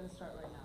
going to start right now.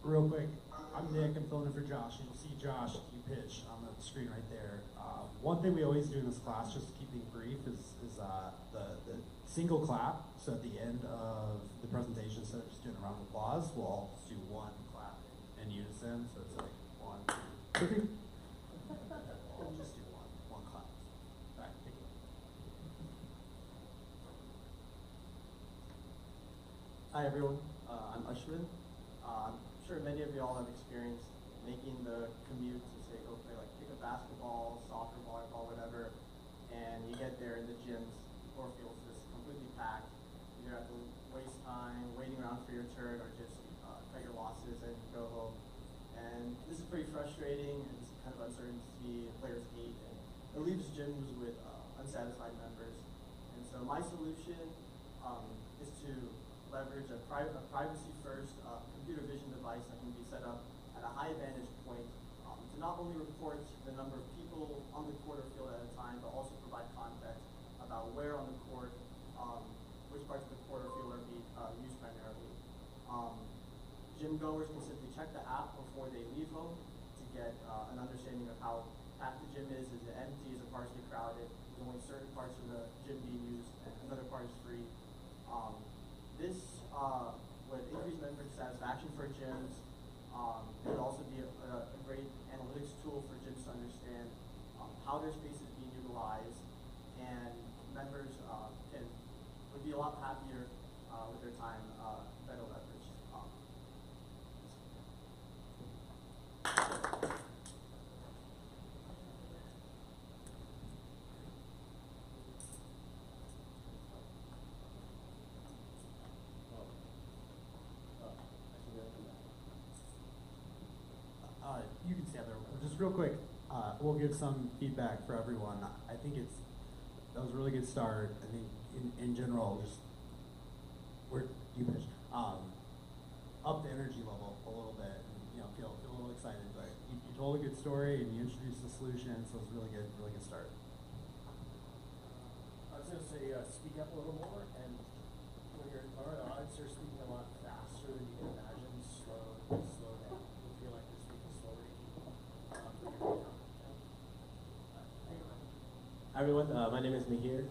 Real quick, I'm Nick, I'm filling in for Josh. You'll see Josh, you pitch on the screen right there. One thing we always do in this class, just to keep things brief, is the single clap. So at the end of the presentation, instead of just doing a round of applause, we'll all just do one clap in unison. So it's like 1, 2, 3. We'll just do one clap. All right, thank you. Hi everyone, I'm Ashwin. I'm sure many of y'all have experienced making the commute to say go play, like pick a basketball, soccer, volleyball, whatever, and you get there and the gyms, the floor feels just completely packed. You either have to waste time waiting around for your turn or just cut your losses and go home. And this is pretty frustrating and it's kind of uncertainty, players hate, and it leaves gyms with unsatisfied members. And so my solution is to leverage a privacy-first computer vision device that can be set up at a high vantage point to not only report the number of people on the court or field at a time, but also provide context about where on the court, which parts of the court or field are being used primarily. Gym goers can simply check the app before they leave home to get an understanding of how packed the gym is it empty, is it partially crowded, is only certain parts of the gym being used, and another part is free. This would increase member satisfaction for gyms. It would also be a great analytics tool for gyms to understand how their space is being utilized, and members would be a lot happier with their time, better leverage. You can stand there. Just real quick, we'll give some feedback for everyone. I think that was a really good start. I think in general, just you pitch up the energy level a little bit, and feel a little excited. But you told a good story and you introduced the solution, so it's really good start. I was going to say, speak up a little more, and when you're in front of the audience, you're speaking a lot faster than you can imagine. Slow down. You feel like you're speaking slower to keep Hi everyone, my name is Mihir,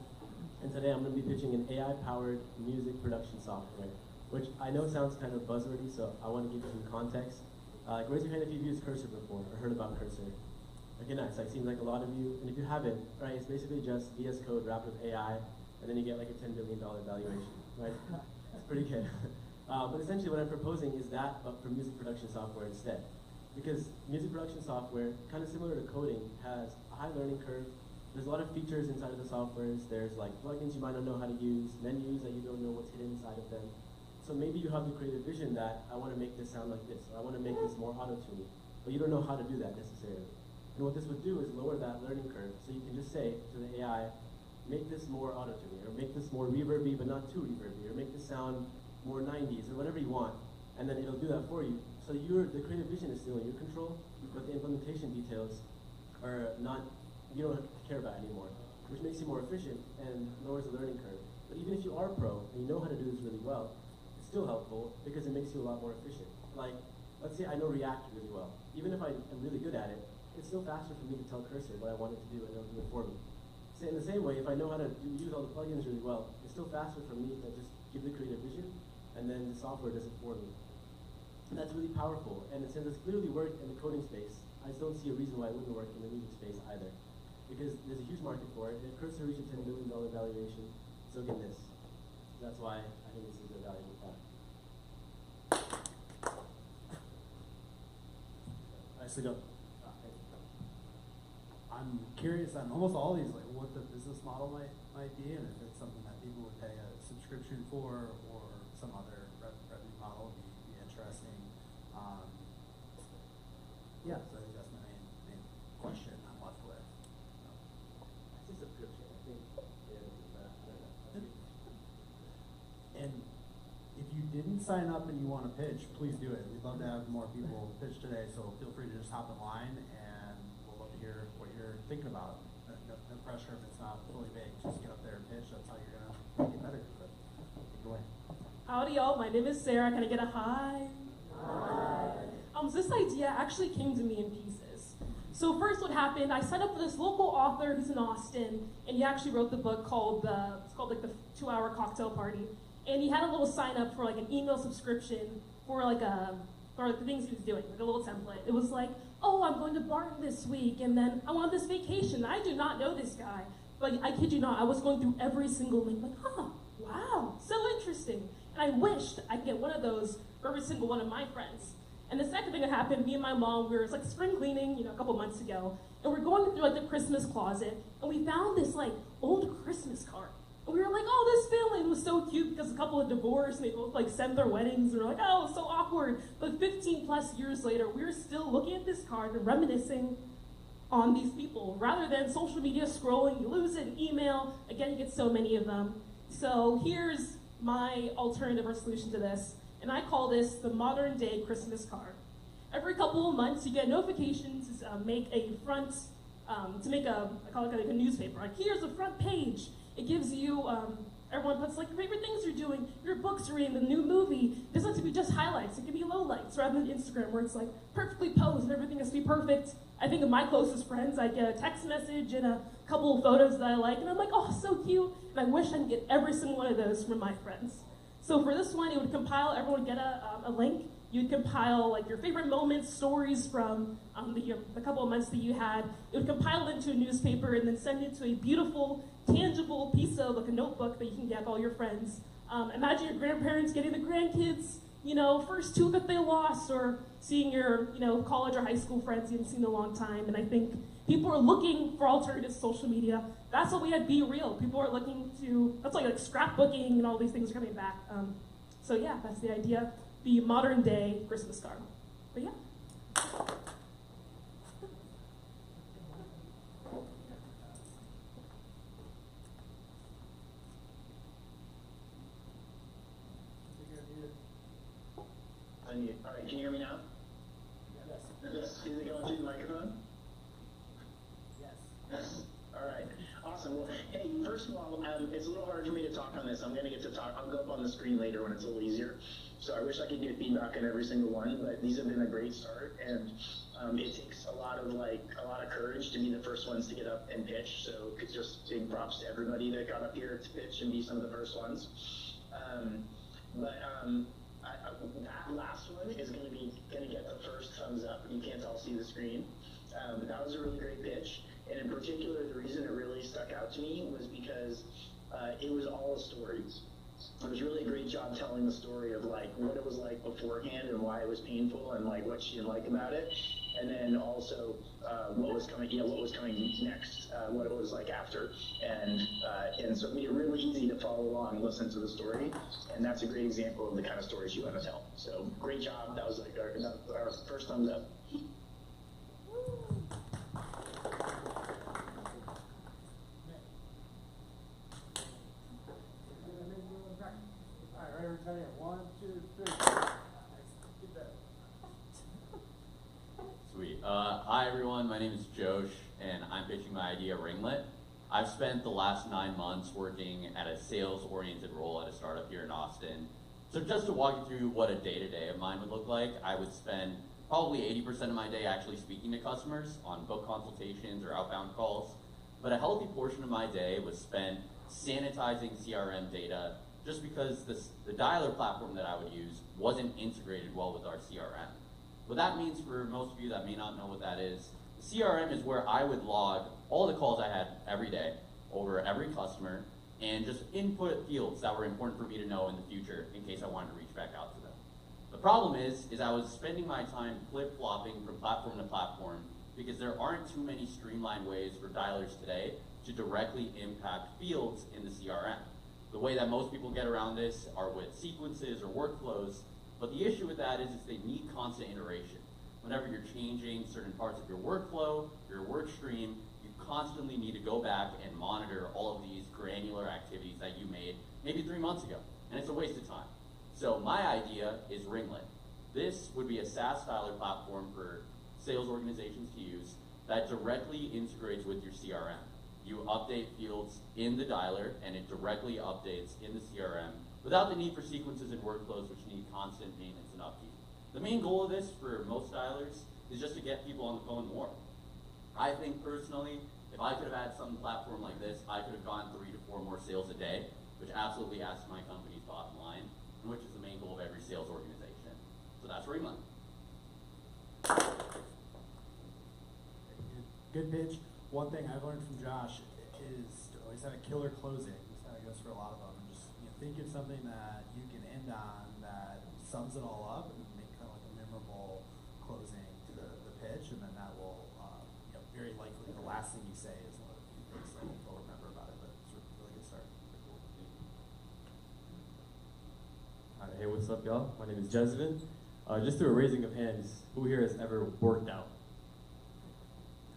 and today I'm going to be pitching an AI-powered music production software, which I know sounds kind of buzzwordy, so I want to give you some context. Raise your hand if you've used Cursor before or heard about Cursor. Okay, nice. Like, seems like a lot of you, and if you haven't, right, it's basically just VS Code wrapped with AI, and then you get like a $10 billion valuation, right? It's pretty good. But essentially what I'm proposing is that, but for music production software instead. Because music production software, kind of similar to coding, has a high learning curve. There's a lot of features inside of the softwares. There's like plugins you might not know how to use, menus that you don't know what's hidden inside of them. So maybe you have the creative vision that I want to make this sound like this, or I want to make this more auto-tuned, but you don't know how to do that necessarily. And what this would do is lower that learning curve, so you can just say to the AI, make this more auto-tuning, or make this more reverby, but not too reverby, or make this sound more 90s, or whatever you want, and then it'll do that for you. So the creative vision is still in your control, but the implementation details are not, you don't have to care about anymore, which makes you more efficient and lowers the learning curve. But even if you are pro, and you know how to do this really well, it's still helpful because it makes you a lot more efficient. Like, let's say I know React really well. Even if I am really good at it, it's still faster for me to tell Cursor what I want it to do and it'll do it for me. So in the same way, if I know how to use all the plugins really well, it's still faster for me to just give the creative vision and then the software does it for me. And that's really powerful. And since it's clearly worked in the coding space, I just don't see a reason why it wouldn't work in the music space either. Because there's a huge market for it. If Cursor reached a $10 billion valuation, so can this. That's why I think this is a valuable product. Nicely done. I'm curious on almost all these, like what the business model might be, and if it's something that people would pay a subscription for, or some other revenue model would be interesting. Yeah, so I think that's my main question I'm left with. It's a subscription, I think. Yeah, I don't know. And if you didn't sign up and you want to pitch, please do it. We'd love to have more people pitch today, so feel free to just hop in line, and we'll love to hear what you're thinking about. No pressure if it's not fully baked. Just get up there and pitch. That's how you're going to get better. But take it away. Howdy, y'all. My name is Sarah. Can I get a hi? Hi. This idea actually came to me in pieces. So first what happened, I signed up for this local author who's in Austin, and he actually wrote the book called like the 2-Hour Cocktail Party. And he had a little sign up for like an email subscription for like the things he was doing, like a little template. It was like, oh, I'm going to Barton this week, and then I want this vacation. I do not know this guy, but I kid you not, I was going through every single link, like, oh, wow, so interesting. And I wished I could get one of those for every single one of my friends. And the second thing that happened, me and my mom, we were like spring cleaning, a couple months ago, and we're going through like the Christmas closet, and we found this like old Christmas card. And we were like, oh, this family was so cute because a couple of divorced, and they both like sent their weddings, and we're like, oh, it's so awkward. But 15 plus years later, we're still looking at this card and reminiscing on these people. Rather than social media scrolling, you lose an email, again, you get so many of them. So here's my alternative or solution to this, and I call this the modern day Christmas card. Every couple of months, you get notifications to make a front, I call it like a newspaper. Like, here's the front page. It gives you, everyone puts like favorite things you're doing, your books you're reading, the new movie. It doesn't have to be just highlights. It can be lowlights rather than Instagram where it's like perfectly posed and everything has to be perfect. I think of my closest friends, I get a text message and a couple of photos that I like, and I'm like, oh, so cute. And I wish I could get every single one of those from my friends. So for this one, it would compile, everyone would get a link. You'd compile like your favorite moments, stories from the couple of months that you had. It would compile it into a newspaper and then send it to a beautiful, tangible piece of like a notebook that you can get all your friends. Imagine your grandparents getting the grandkids, first tooth that they lost, or seeing your, college or high school friends you haven't seen in a long time. And I think people are looking for alternatives to social media. That's what we had Be Real. People are looking to, that's like scrapbooking and all these things are coming back. So yeah, that's the idea. The modern day Christmas card. But yeah. Unmute. All right, can you hear me now? Yes. Is it going through the microphone? Yes. Yes. All right. Awesome. Well, hey, first of all, it's a little hard for me to talk on this. I'm going to get to talk. I'll go up on the screen later when it's a little easier. So I wish I could get feedback on every single one, but these have been a great start, and it takes a lot of courage to be the first ones to get up and pitch. So it's just big props to everybody that got up here to pitch and be some of the first ones. That last one is going to get the first thumbs up. You can't all see the screen. But that was a really great pitch. particular, the reason it really stuck out to me was because it was all stories. It was really a great job telling the story of like what it was like beforehand and why it was painful and like what she didn't like about it, and then also what was coming, what was coming next, what it was like after, and so it made it really easy to follow along and listen to the story, and that's a great example of the kind of stories you want to tell. So great job. That was like our first thumbs up. All right, everybody, 1, 2, 3. Get that. Sweet. Hi everyone, my name is Josh, and I'm pitching my idea, Ringlet. I've spent the last 9 months working at a sales-oriented role at a startup here in Austin. So just to walk you through what a day-to-day of mine would look like, I would spend probably 80% of my day actually speaking to customers on book consultations or outbound calls. But a healthy portion of my day was spent sanitizing CRM data, just because the dialer platform that I would use wasn't integrated well with our CRM. What that means for most of you that may not know what that is, CRM is where I would log all the calls I had every day over every customer and just input fields that were important for me to know in the future in case I wanted to reach back out to them. The problem is I was spending my time flip-flopping from platform to platform because there aren't too many streamlined ways for dialers today to directly impact fields in the CRM. The way that most people get around this are with sequences or workflows, but the issue with that is they need constant iteration. Whenever you're changing certain parts of your workflow, your work stream, you constantly need to go back and monitor all of these granular activities that you made maybe 3 months ago, and it's a waste of time. So my idea is Ringlet. This would be a SaaS dialer platform for sales organizations to use that directly integrates with your CRM. You update fields in the dialer, and it directly updates in the CRM without the need for sequences and workflows which need constant maintenance and upkeep. The main goal of this for most dialers is just to get people on the phone more. I think personally, if I could have had some platform like this, I could have gone 3 to 4 more sales a day, which absolutely adds to my company's bottom line, and which is the main goal of every sales organization. So that's Ringlet. Good pitch. One thing I've learned from Josh is to always have a killer closing. That's how it goes for a lot of them. And just think of something that you can end on that sums it all up and make kind of like a memorable closing to the pitch, and then that will, very likely the last thing you say is one of the few things that people remember about it. But it's a really good start. All right, hey, what's up, y'all? My name is Jesvin. Just through a raising of hands, who here has ever worked out?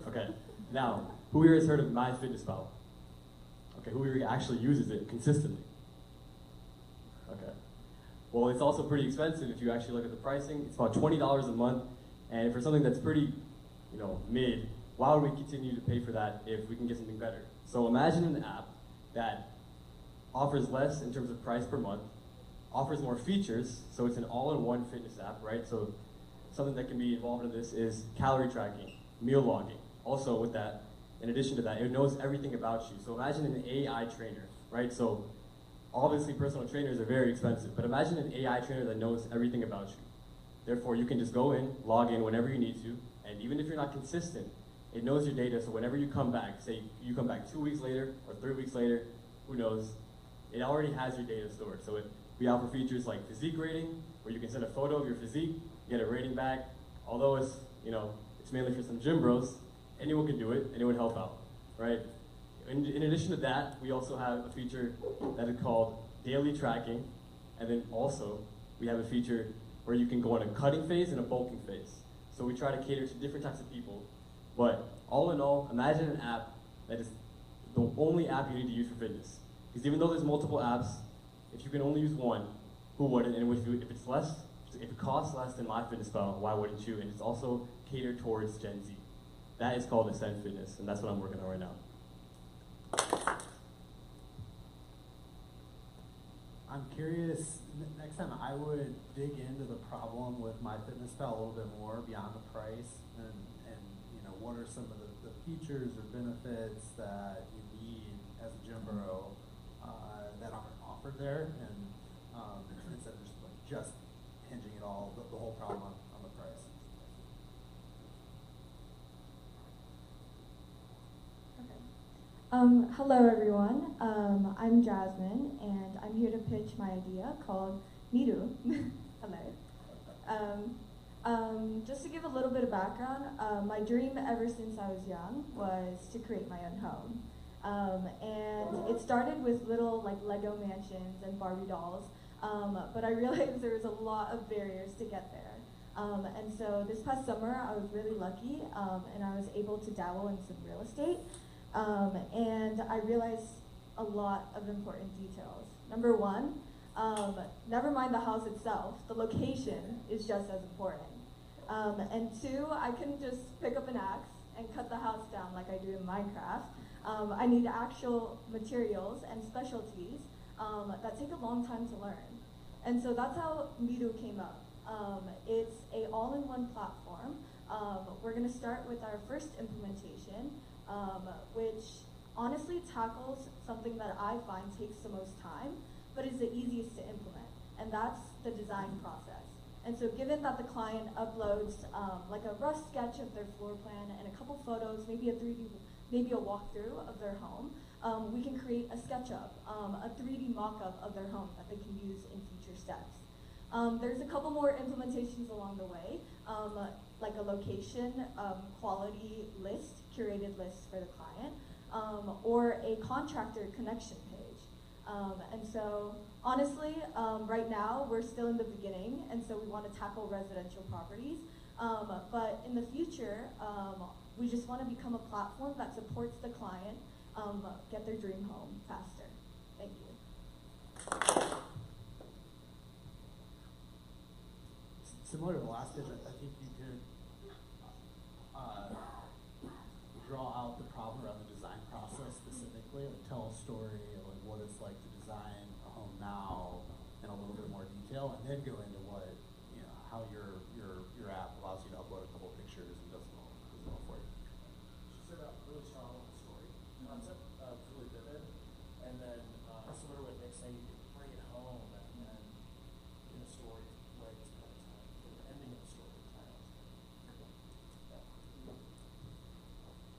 Okay. Now, who here has heard of MyFitnessPal? Okay, who here actually uses it consistently? Okay. Well, it's also pretty expensive if you actually look at the pricing. It's about $20 a month, and for something that's pretty, mid, why would we continue to pay for that if we can get something better? So imagine an app that offers less in terms of price per month, offers more features, so it's an all-in-one fitness app, right? So something that can be involved in this is calorie tracking, meal logging. Also with that, in addition to that, it knows everything about you. So imagine an AI trainer, right? So obviously personal trainers are very expensive, but imagine an AI trainer that knows everything about you. Therefore, you can just go in, log in whenever you need to, and even if you're not consistent, it knows your data, so whenever you come back, say you come back 2 weeks later or 3 weeks later, who knows, it already has your data stored. So we offer features like physique rating, where you can send a photo of your physique, get a rating back. Although it's mainly for some gym bros, anyone can do it, and it would help out, right? In addition to that, we also have a feature that is called daily tracking, and then also we have a feature where you can go on a cutting phase and a bulking phase. So we try to cater to different types of people, but all in all, imagine an app that is the only app you need to use for fitness. Because even though there's multiple apps, if you can only use one, who wouldn't? And if it costs less than MyFitnessPal, why wouldn't you? And it's also catered towards Gen Z. That is called Ascend Fitness, and that's what I'm working on right now. I'm curious, next time I would dig into the problem with MyFitnessPal a little bit more beyond the price, and what are some of the features or benefits that you need as a gym bro that aren't offered there, and instead of just hinging it all, the whole problem on the price. Hello everyone. I'm Jasmine, and I'm here to pitch my idea called Miru. Hello. Just to give a little bit of background, my dream ever since I was young was to create my own home. And it started with little like Lego mansions and Barbie dolls, but I realized there was a lot of barriers to get there. And so this past summer, I was really lucky, and I was able to dabble in some real estate. And I realized a lot of important details. Number one, never mind the house itself, the location is just as important. And two, I couldn't just pick up an axe and cut the house down like I do in Minecraft. I need actual materials and specialties that take a long time to learn. And so that's how Miru came up. It's a all-in-one platform. We're gonna start with our first implementation, which honestly tackles something that I find takes the most time, but is the easiest to implement, and that's the design process. And so given that the client uploads like a rough sketch of their floor plan and a couple photos, maybe a 3D, maybe a walkthrough of their home, we can create a SketchUp, a 3D mock-up of their home that they can use in future steps. There's a couple more implementations along the way, like a location quality list, curated list for the client, or a contractor connection page. And so honestly, right now we're still in the beginning, and so we want to tackle residential properties. But in the future, we just want to become a platform that supports the client get their dream home faster. Thank you. Similar to the last pitch, I think you could draw out the problem around the design process specifically, like tell a story of like what it's like to design a home now in a little bit more detail, and then go into what, you know, how your app allows you to upload a couple pictures and does it all for you. She said really strong with the story concept, really vivid, and then similar with Nick saying you can bring it home and in a story way it's kind of the ending of the story.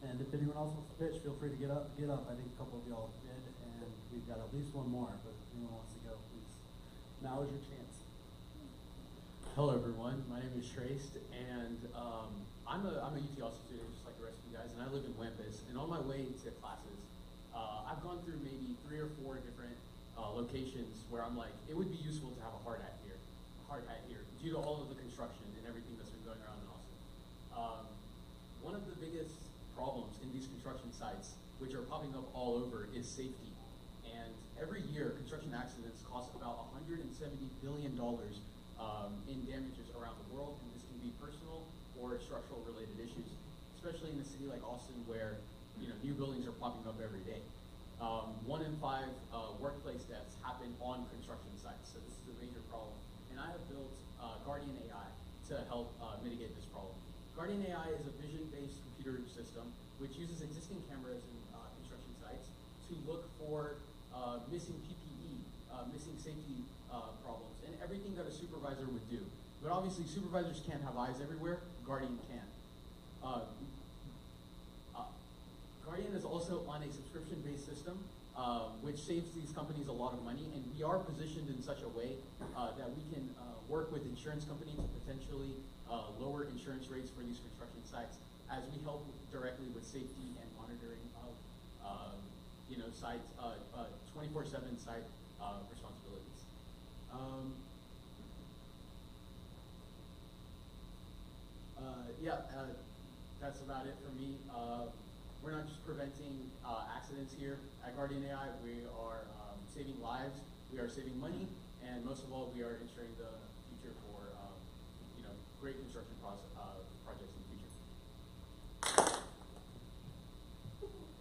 And if anyone else wants to pitch, feel free to get up. I think a couple of y'all did, and we've got at least one more, but if anyone wants to go, please. Now is your chance. Hello everyone, my name is Trace, and I'm a UT Austin student just like the rest of you guys, and I live in Wampus, and on my way to classes, I've gone through maybe 3 or 4 different locations where I'm like, it would be useful to have a hard hat here, due to all of the construction and everything that's been going around in Austin. One of the biggest problems in these construction sites, which are popping up all over, is safety. And every year, construction accidents cost about $170 billion in damages around the world, and this can be personal or structural related issues, especially in a city like Austin where new buildings are popping up every day. 1 in 5 workplace deaths happen on construction sites, so this is a major problem. And I have built Guardian AI to help mitigate this problem. Guardian AI is a vision-based computer system which uses existing cameras in construction sites to look for missing PPE, missing safety problems, and everything that a supervisor would do. But obviously, supervisors can't have eyes everywhere. Guardian can. Guardian is also on a subscription-based system, which saves these companies a lot of money, and we are positioned in such a way that we can work with insurance companies to potentially lower insurance rates for these construction sites, as we help directly with safety and monitoring of site 24/7 site responsibilities. That's about it for me. We're not just preventing accidents here at Guardian AI. We are saving lives, we are saving money, and most of all, we are ensuring the future for great construction projects in the future.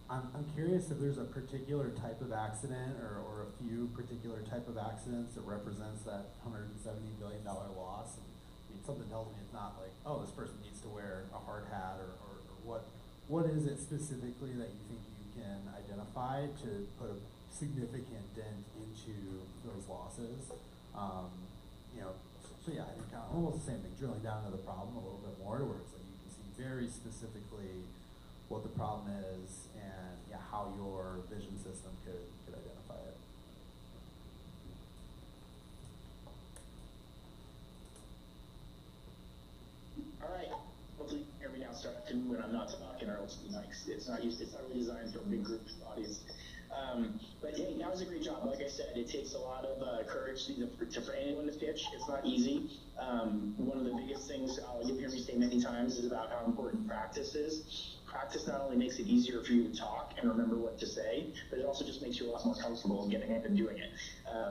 I'm curious if there's a particular type of accident or a few particular type of accidents that represents that $170 billion loss. And, I mean, something tells me it's not like, oh, this person needs to wear a hard hat or what is it specifically that you think you can identify to put a significant dent into those losses? So yeah, I think kind of almost the same thing, drilling down into the problem a little bit more, where it's like you can see very specifically what the problem is, and yeah, how your vision system could identify it. All right. Hopefully you can hear me now. Start to when I'm not talking, or else the mics. It's not really designed for a big group audience. But hey, that was a great job. Like I said, it takes a lot of courage for anyone to pitch. It's not easy. One of the biggest things you'll hear me say many times is about how important practice is. Practice not only makes it easier for you to talk and remember what to say, but it also just makes you a lot more comfortable getting up and doing it.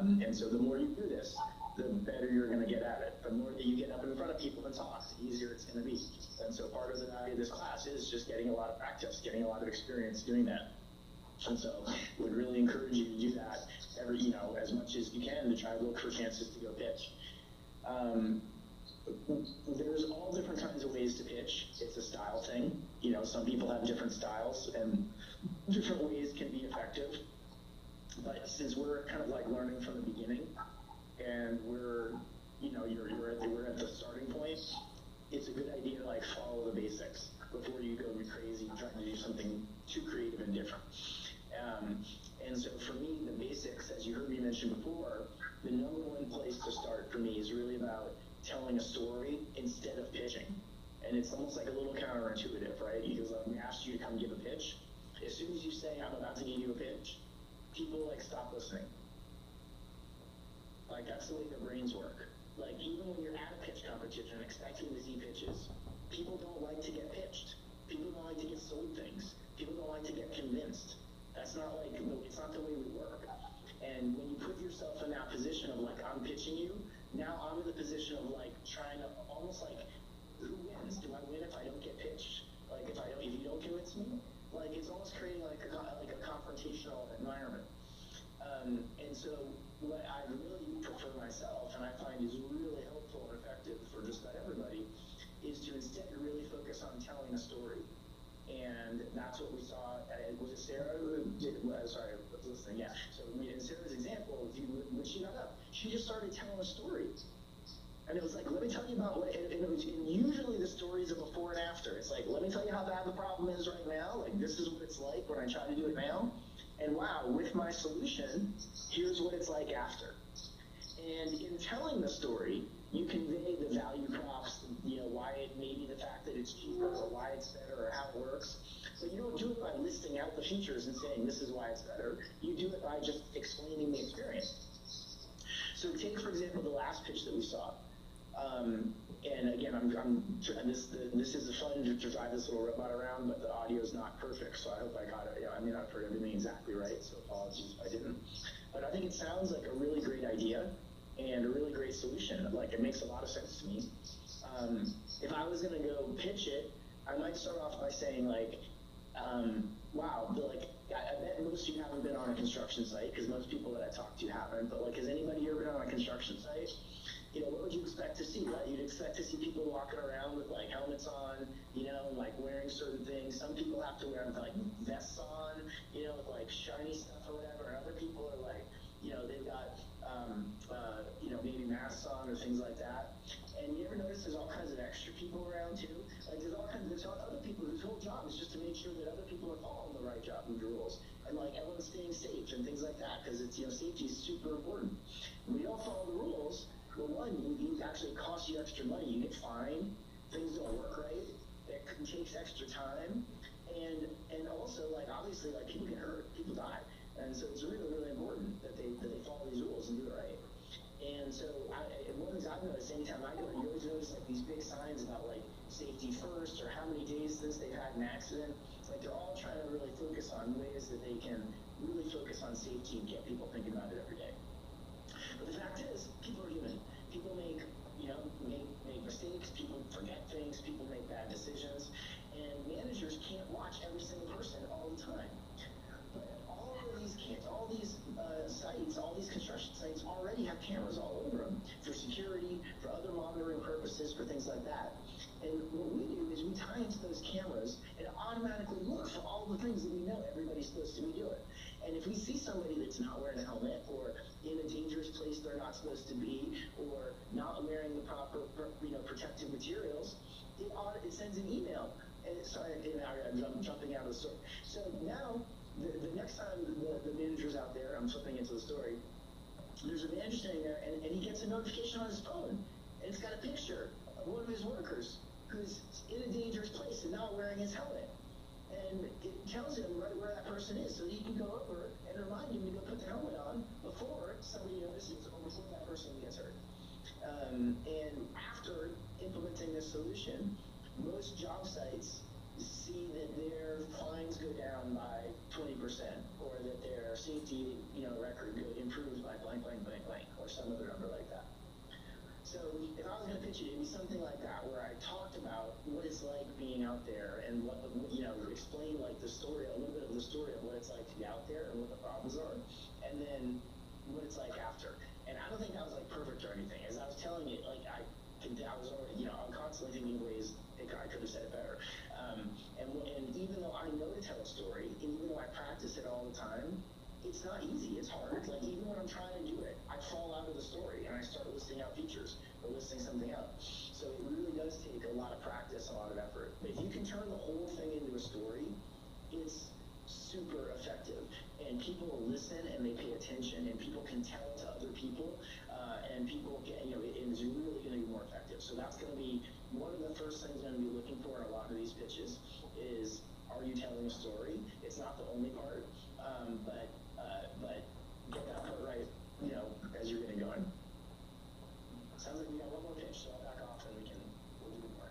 And so the more you do this, the better you're going to get at it. The more that you get up in front of people and talk, the easier it's going to be. And so part of the value of this class is just getting a lot of practice, getting a lot of experience doing that. And so would really encourage you to do that as much as you can to try to look for chances to go pitch. There's all different kinds of ways to pitch. It's a style thing. Some people have different styles and different ways can be effective. But since we're kind of like learning from the beginning and we're at the starting point, it's a good idea to like follow the basics before you go crazy trying to do something too creative and different. And so for me, the basics, as you heard me mention before, the number one place to start for me is really about telling a story instead of pitching. And it's almost like a little counterintuitive, right? Because like we asked you to come give a pitch. As soon as you say, I'm about to give you a pitch, people like stop listening. Like that's the way their brains work. Like even when you're at a pitch competition expecting to see pitches, people don't like to get pitched. People don't like to get sold things. People don't like to get convinced. It's not the way we work. And when you put yourself in that position of like, I'm pitching you, now I'm in the position of like trying to almost like, who wins? Do I win if I don't get pitched? Like if you don't convince me? Like it's almost creating like a confrontational environment. And so what I really prefer myself, and I find is really helpful and effective for just about everybody, is to instead really focus on telling a story. And that's what we saw. Was it Sarah who did? Sorry, I was listening. Yeah. So in Sarah's example, when she got up, she just started telling a story. And it was like, let me tell you about what. And usually the stories are before and after. It's like, let me tell you how bad the problem is right now. Like this is what it's like when I try to do it now. And wow, with my solution, here's what it's like after. And in telling the story, you convey the value props, why it may be the fact that it's cheaper or why it's better or how it works. But you don't do it by listing out the features and saying this is why it's better. You do it by just explaining the experience. So take, for example, the last pitch that we saw. And again, this is fun to drive this little robot around, but the audio is not perfect, so I hope I got it. I may not have heard everything exactly right, so apologies if I didn't. But I think it sounds like a really great idea and a really great solution. Like it makes a lot of sense to me. If I was going to go pitch it, I might start off by saying like, wow, I bet most of you haven't been on a construction site because most people that I talk to haven't. But like, has anybody ever been on a construction site? What would you expect to see? Right? You'd expect to see people walking around with like helmets on, like wearing certain things. Some people have to wear like vests on, with like shiny stuff or whatever. And other people are like, they've got, maybe masks on or things like that. And you ever notice there's all kinds of extra people around too? Like there's other people whose whole job is just to make sure that other people are following the right job rules. And like everyone's staying safe and things like that because it's, safety is super important. When you don't follow the rules, well, one, it actually costs you extra money. You get fined. Things don't work right. It takes extra time. And also, like, obviously, like, people get hurt. People die. And so it's really, really important that they follow these rules and do it right. And so one of the things I've noticed anytime I go, you always notice, like, these big signs about, like, safety first or how many days since they've had an accident. Like, they're all trying to really focus on ways that they can really focus on safety and get people thinking about it every day. But the fact is, people are human. People make mistakes. People forget things. People make bad decisions. And managers can't watch every single person all the time. But all these sites, all these construction sites already have cameras all over them for security, for other monitoring purposes, for things like that. And what we do is we tie into those cameras and automatically look for all the things that we know everybody's supposed to be doing. And if we see somebody that's not wearing a helmet or in a dangerous place they're not supposed to be or not wearing the proper protective materials, it sends an email sorry, I'm jumping out of the story. So now, the next time the manager's out there, I'm flipping into the story, there's a manager sitting there, and he gets a notification on his phone, and it's got a picture of one of his workers who's in a dangerous place and not wearing his helmet. And it tells him right where that person is, so he can go over and remind him to go put the helmet on before somebody notices or before that person gets hurt. And after implementing this solution, most job sites see that their fines go down by 20%, or that their safety, record improves by blank, blank, blank, blank, or some other number like that. So if I was going to pitch it, it'd be something like that, where I talked about what it's like being out there and what, explain like the story, a little bit of the story of what it's like to be out there and what the problems are, and then what it's like after. And I don't think that was like perfect or anything. As I was telling it, like I was already, I'm constantly thinking of ways I could have said it better. And even though I know to tell a story, and even though I practice it all the time, it's not easy. It's hard. Like even when I'm trying to do it, I fall out of the story and I start listing out features or listing something out. So it really does take a lot of practice, a lot of effort. But if you can turn the whole thing into a story, it's super effective. And people will listen and they pay attention, and people can tell to other people, and people get, it is really going to be more effective. So that's going to be one of the first things I'm going to be looking for in a lot of these pitches is, are you telling a story? It's not the only part, but get that part right, as you're getting going. Sounds like we got one more pitch, so I'll back off and we'll do more.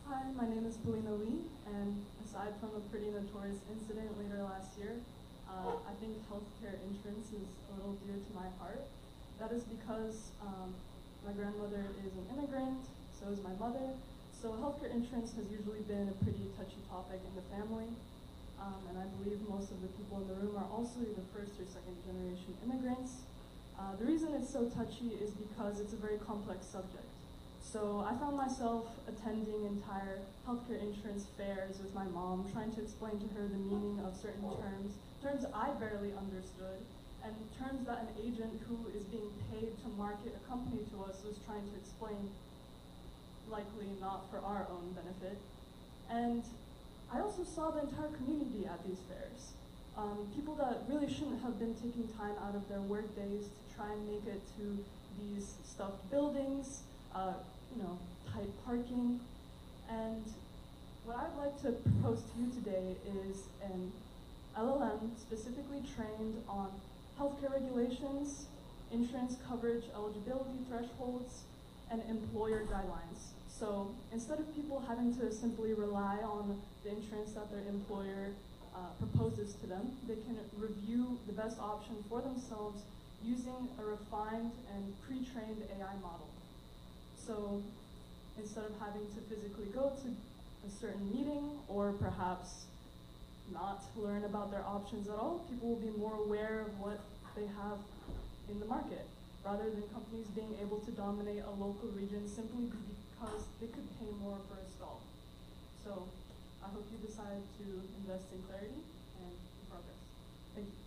Hi, my name is Polina Lee, and aside from a pretty notorious incident later last year, I think healthcare insurance is a little dear to my heart. That is because my grandmother is an immigrant, so is my mother, so healthcare insurance has usually been a pretty touchy topic in the family, and I believe most of the people in the room are also either first or second generation immigrants. The reason it's so touchy is because it's a very complex subject. So I found myself attending entire healthcare insurance fairs with my mom, trying to explain to her the meaning of certain terms I barely understood, and terms that an agent who is being paid to market a company to us was trying to explain, likely not for our own benefit. And I also saw the entire community at these fairs. People that really shouldn't have been taking time out of their work days to try and make it to these stuffed buildings, tight parking. And what I'd like to propose to you today is an LLM specifically trained on healthcare regulations, insurance coverage eligibility thresholds, and employer guidelines. So instead of people having to simply rely on the insurance that their employer proposes to them, they can review the best option for themselves using a refined and pre-trained AI model. So instead of having to physically go to a certain meeting or perhaps not learn about their options at all, people will be more aware of what they have in the market, rather than companies being able to dominate a local region simply because they could pay more for a stall. So I hope you decide to invest in clarity and in progress. Thank you.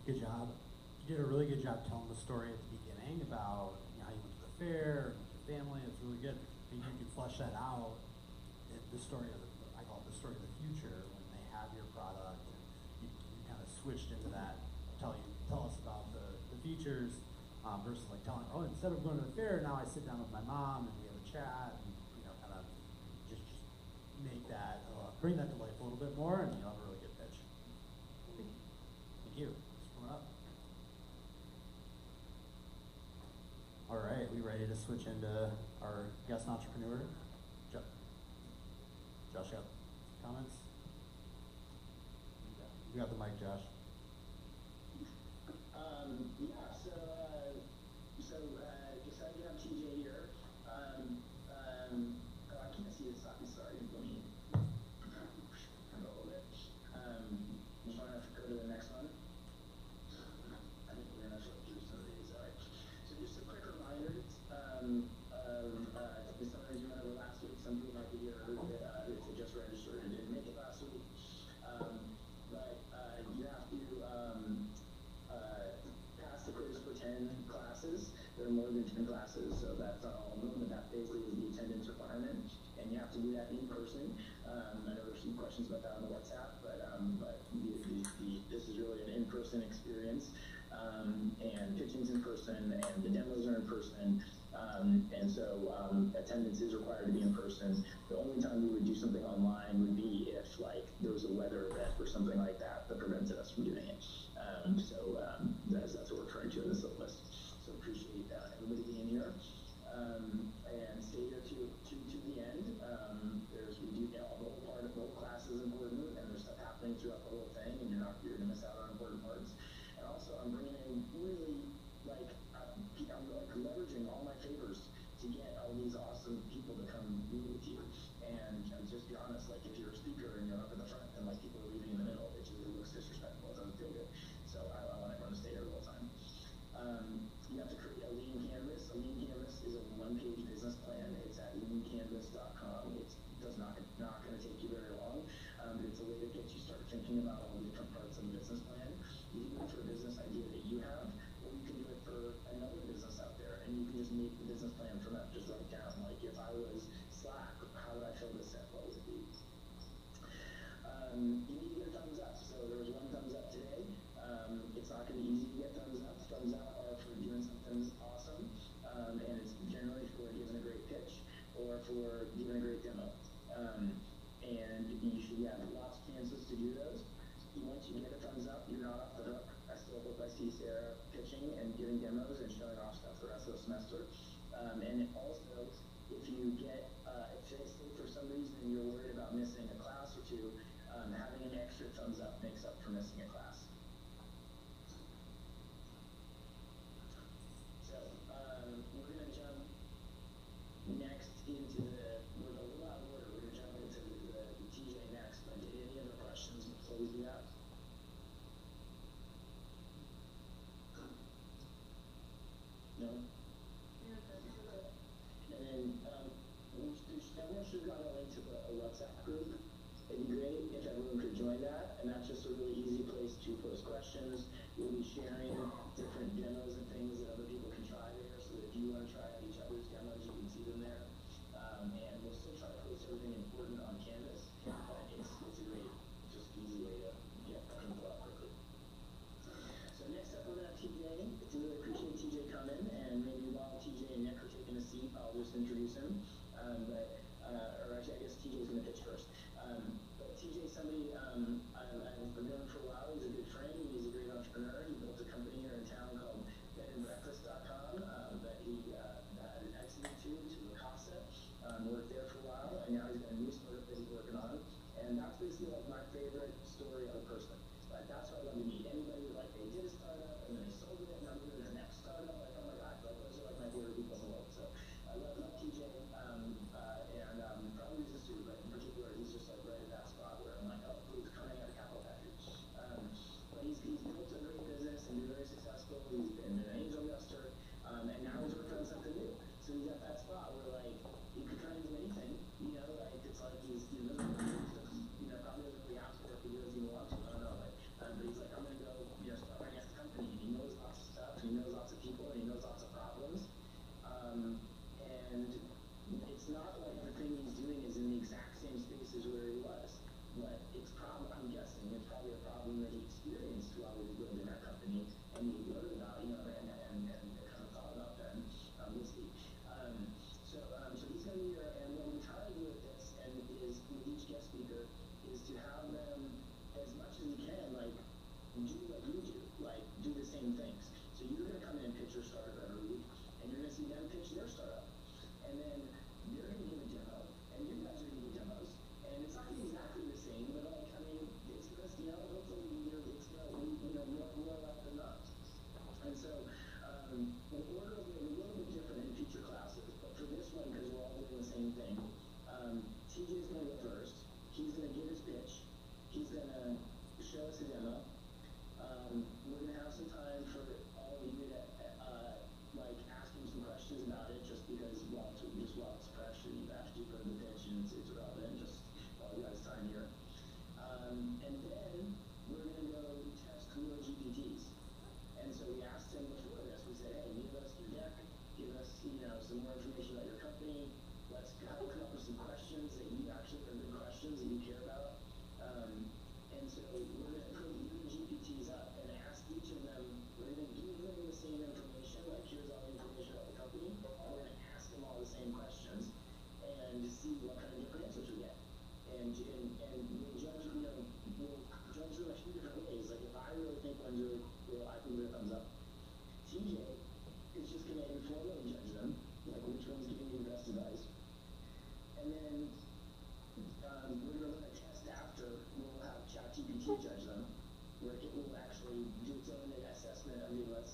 Good job. You did a really good job telling the story at the beginning about how you went to the fair and with your family. It's really good. And you can flesh that out in the story of I call it the story of the future, when they have your product and you kind of switched into that. Tell us about the features versus like telling, instead of going to the fair, now I sit down with my mom and we have a chat and kind of just make that bring that to life a little bit more, and you'll have a really good pitch. Thank you. Up. All right, we ready to switch into our guest entrepreneur? Josh, got comments? You got the mic, Josh. Decided to have TJ here. I can't see this. I'm sorry. Let me a little bit. You want to go to the next one? I think we're going to flip through some of these. All right. So just a quick reminder of to do that in person. I know there's some questions about that on the WhatsApp, but this is really an in-person experience, and pitching's in person, and the demos are in person, and so attendance is required to be in person. The only time we would do something online would be if like there was a weather event or something like that that prevented us from doing it. That's what we're referring to in the syllabus. So appreciate everybody being here, and stay here to the end. We do the whole part of the whole class is important, and there's stuff happening throughout the whole thing, and you're gonna miss out on important parts. And also, I'm bringing in really I'm leveraging all my favors to get all these awesome people to come meet with you. And just be honest, like if you're a speaker and you're up in the front and like people are leaving in the middle, it looks disrespectful. It doesn't feel good. So I want everyone to stay here the whole time. You have to create a lean canvas. A lean canvas is a one-page business plan. It's at leancanvas.com. It's not going to take you very long, but it's a way to get you start thinking about all the different parts of the business plan. You can do it for a business idea that you have, or you can do it for another business out there, and you can just make the business plan from that. Just write down, like, if I was Slack, how would I fill this in? What would it be? You need to get a thumbs up. So there was one thumbs up today. It's not going to be easy to get thumbs up. Thumbs up are for doing something awesome, and it's generally for giving a great pitch or for giving a great demo. And you should have lots of chances to do those. Once you get a thumbs up, you're not off the hook. I still hope I see Sarah pitching and giving demos and showing off stuff the rest of the semester. And also, if you get, if say for some reason you're worried about missing a class or two, having an extra thumbs up makes up for missing a class. So we're going to jump next into we're a little out of order. We're going to jump into the TJ next. But any other questions before we do that? No? And then everyone should have gotten a link to a WhatsApp group. It'd be great if everyone could join that, and that's just a really easy place to post questions. We'll be sharing different demos and things that other people can try there, so that if you want to try out each other's demos, you can see them there. And we'll still try to post everything important on Canvas, but it's a great, just easy way to get info out quickly. So next up, we're going to have TJ. It's really appreciate TJ coming, and maybe while TJ and Nick are taking a seat, I'll just introduce him. Or actually, I guess TJ's going to pitch first. But TJ's somebody I've been knowing for a while. He's a good friend. He's a great entrepreneur. He built a company here in town called bedandbreakfast.com.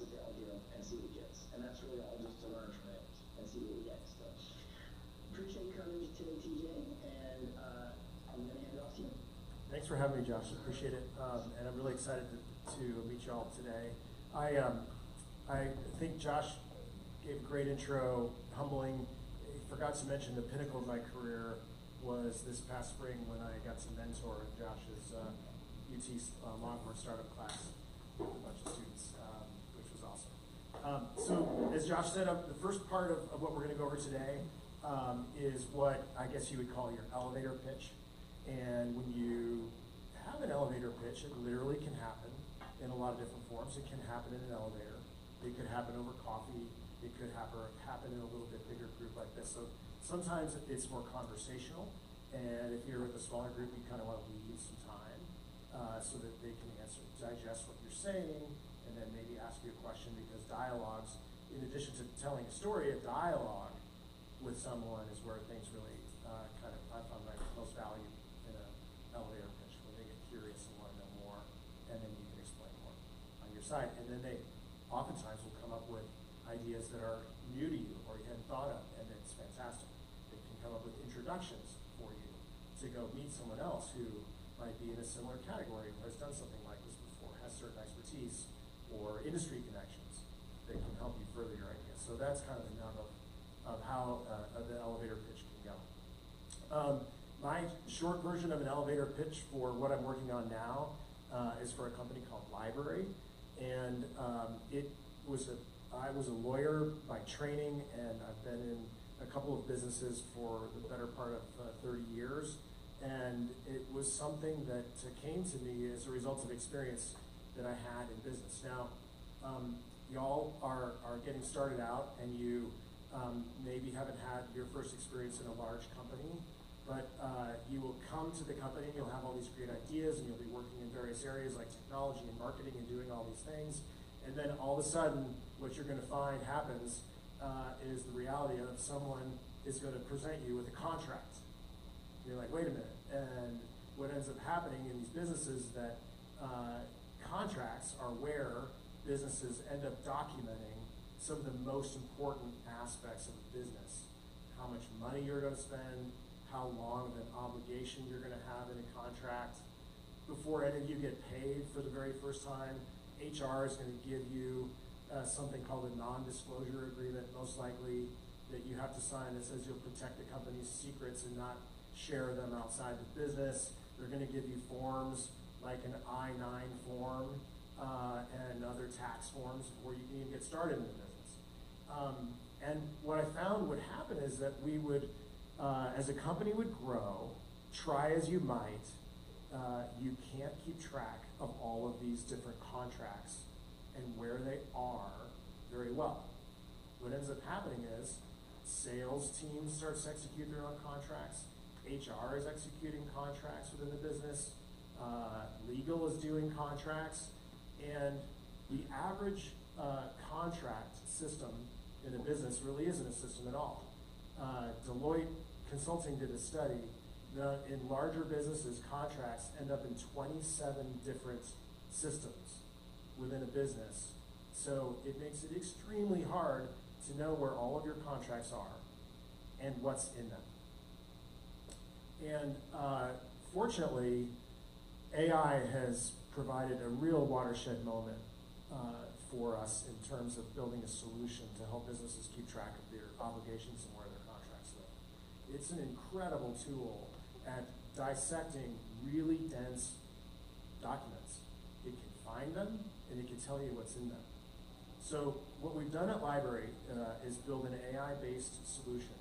sit down with you and see what he gets. And that's really all just to learn from it and see what we get. So appreciate you coming today, TJ, and I'm going to hand it off to you. Thanks for having me, Josh. Appreciate it. And I'm really excited to meet you all today. I think Josh gave a great intro, humbling. He forgot to mention the pinnacle of my career was this past spring when I got to mentor Josh's UT Longhorn Startup class with a bunch of students, which was awesome. So as Josh said, the first part of what we're going to go over today is what I guess you would call your elevator pitch. And when you have an elevator pitch, it literally can happen in a lot of different forms. It can happen in an elevator. It could happen over coffee. It could happen in a little bit bigger group like this. So sometimes it's more conversational. And if you're with a smaller group, you kind of want to leave some time so that they can digest what you're saying, and then maybe ask you a question, because dialogues, in addition to telling a story, a dialogue with someone is where things really I found my most value in an elevator pitch, when they get curious and want to know more, and then you can explain more on your side. And then they oftentimes will come up with ideas that are new to you or you hadn't thought of, and it's fantastic. They can come up with introductions for you to go meet someone else who might be in a similar category, who has done something like this before, has certain expertise or industry connections that can help you further your ideas. So that's kind of the nub of how the elevator pitch can go. My short version of an elevator pitch for what I'm working on now is for a company called Library, and I was a lawyer by training, and I've been in a couple of businesses for the better part of 30 years, and it was something that came to me as a result of experience that I had in business. Now, y'all are getting started out, and you maybe haven't had your first experience in a large company, but you will come to the company, and you'll have all these great ideas, and you'll be working in various areas like technology and marketing and doing all these things, and then all of a sudden, what you're going to find happens is the reality of someone is going to present you with a contract. You're like, wait a minute. And what ends up happening in these businesses that contracts are where businesses end up documenting some of the most important aspects of the business. How much money you're going to spend, how long of an obligation you're going to have in a contract. Before any of you get paid for the very first time, HR is going to give you something called a non-disclosure agreement, most likely, that you have to sign that says you'll protect the company's secrets and not share them outside the business. They're going to give you forms like an I-9 form and other tax forms before you can even get started in the business. And what I found would happen is that we would, as a company would grow, try as you might, you can't keep track of all of these different contracts and where they are very well. What ends up happening is sales teams start to execute their own contracts, HR is executing contracts within the business, legal is doing contracts, and the average contract system in a business really isn't a system at all. Deloitte Consulting did a study that in larger businesses, contracts end up in 27 different systems within a business. So it makes it extremely hard to know where all of your contracts are and what's in them. And fortunately, AI has provided a real watershed moment for us in terms of building a solution to help businesses keep track of their obligations and where their contracts live. It's an incredible tool at dissecting really dense documents. It can find them, and it can tell you what's in them. So what we've done at Library is build an AI-based solution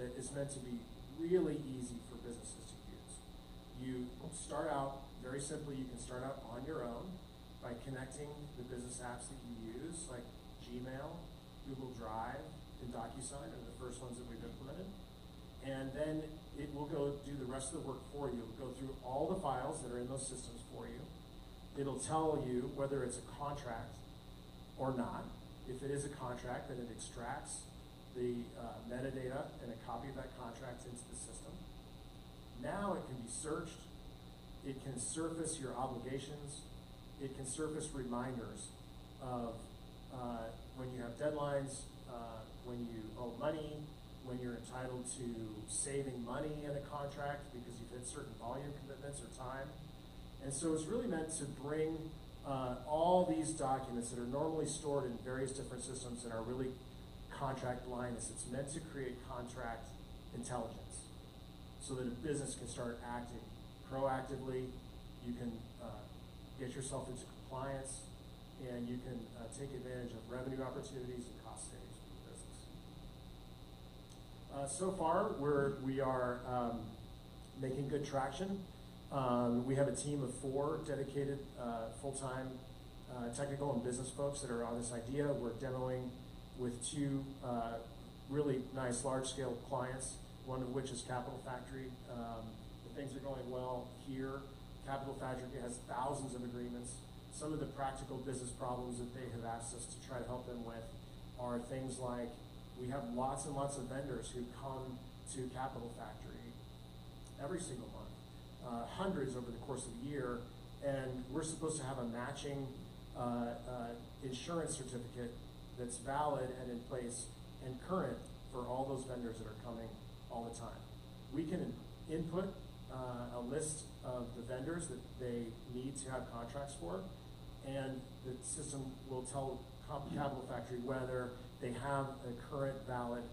that is meant to be really easy for businesses to use. You start out, very simply, you can start out on your own by connecting the business apps that you use, like Gmail, Google Drive, and DocuSign are the first ones that we've implemented. And then it will go do the rest of the work for you. It'll go through all the files that are in those systems for you. It'll tell you whether it's a contract or not. If it is a contract, then it extracts the metadata and a copy of that contract into the system. Now it can be searched. It can surface your obligations. It can surface reminders of when you have deadlines, when you owe money, when you're entitled to saving money in a contract because you've hit certain volume commitments or time. And so it's really meant to bring all these documents that are normally stored in various different systems and are really contract blindness. It's meant to create contract intelligence so that a business can start acting proactively. You can get yourself into compliance, and you can take advantage of revenue opportunities and cost savings for the business. So far, we are making good traction. We have a team of 4 dedicated full-time technical and business folks that are on this idea. We're demoing with 2 really nice large-scale clients, one of which is Capital Factory. The things are going well here. Capital Factory has thousands of agreements. Some of the practical business problems that they have asked us to try to help them with are things like, we have lots and lots of vendors who come to Capital Factory every single month, hundreds over the course of the year, and we're supposed to have a matching insurance certificate that's valid and in place and current for all those vendors that are coming all the time. We can input a list of the vendors that they need to have contracts for, and the system will tell Capital Factory whether they have a current valid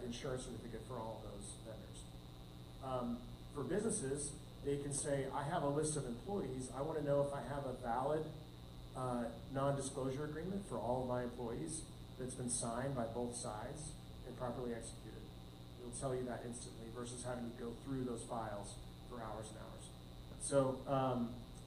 insurance certificate for all of those vendors. For businesses, they can say, I have a list of employees. I want to know if I have a valid non-disclosure agreement for all of my employees that's been signed by both sides and properly executed. It'll tell you that instantly versus having to go through those files for hours and hours. So,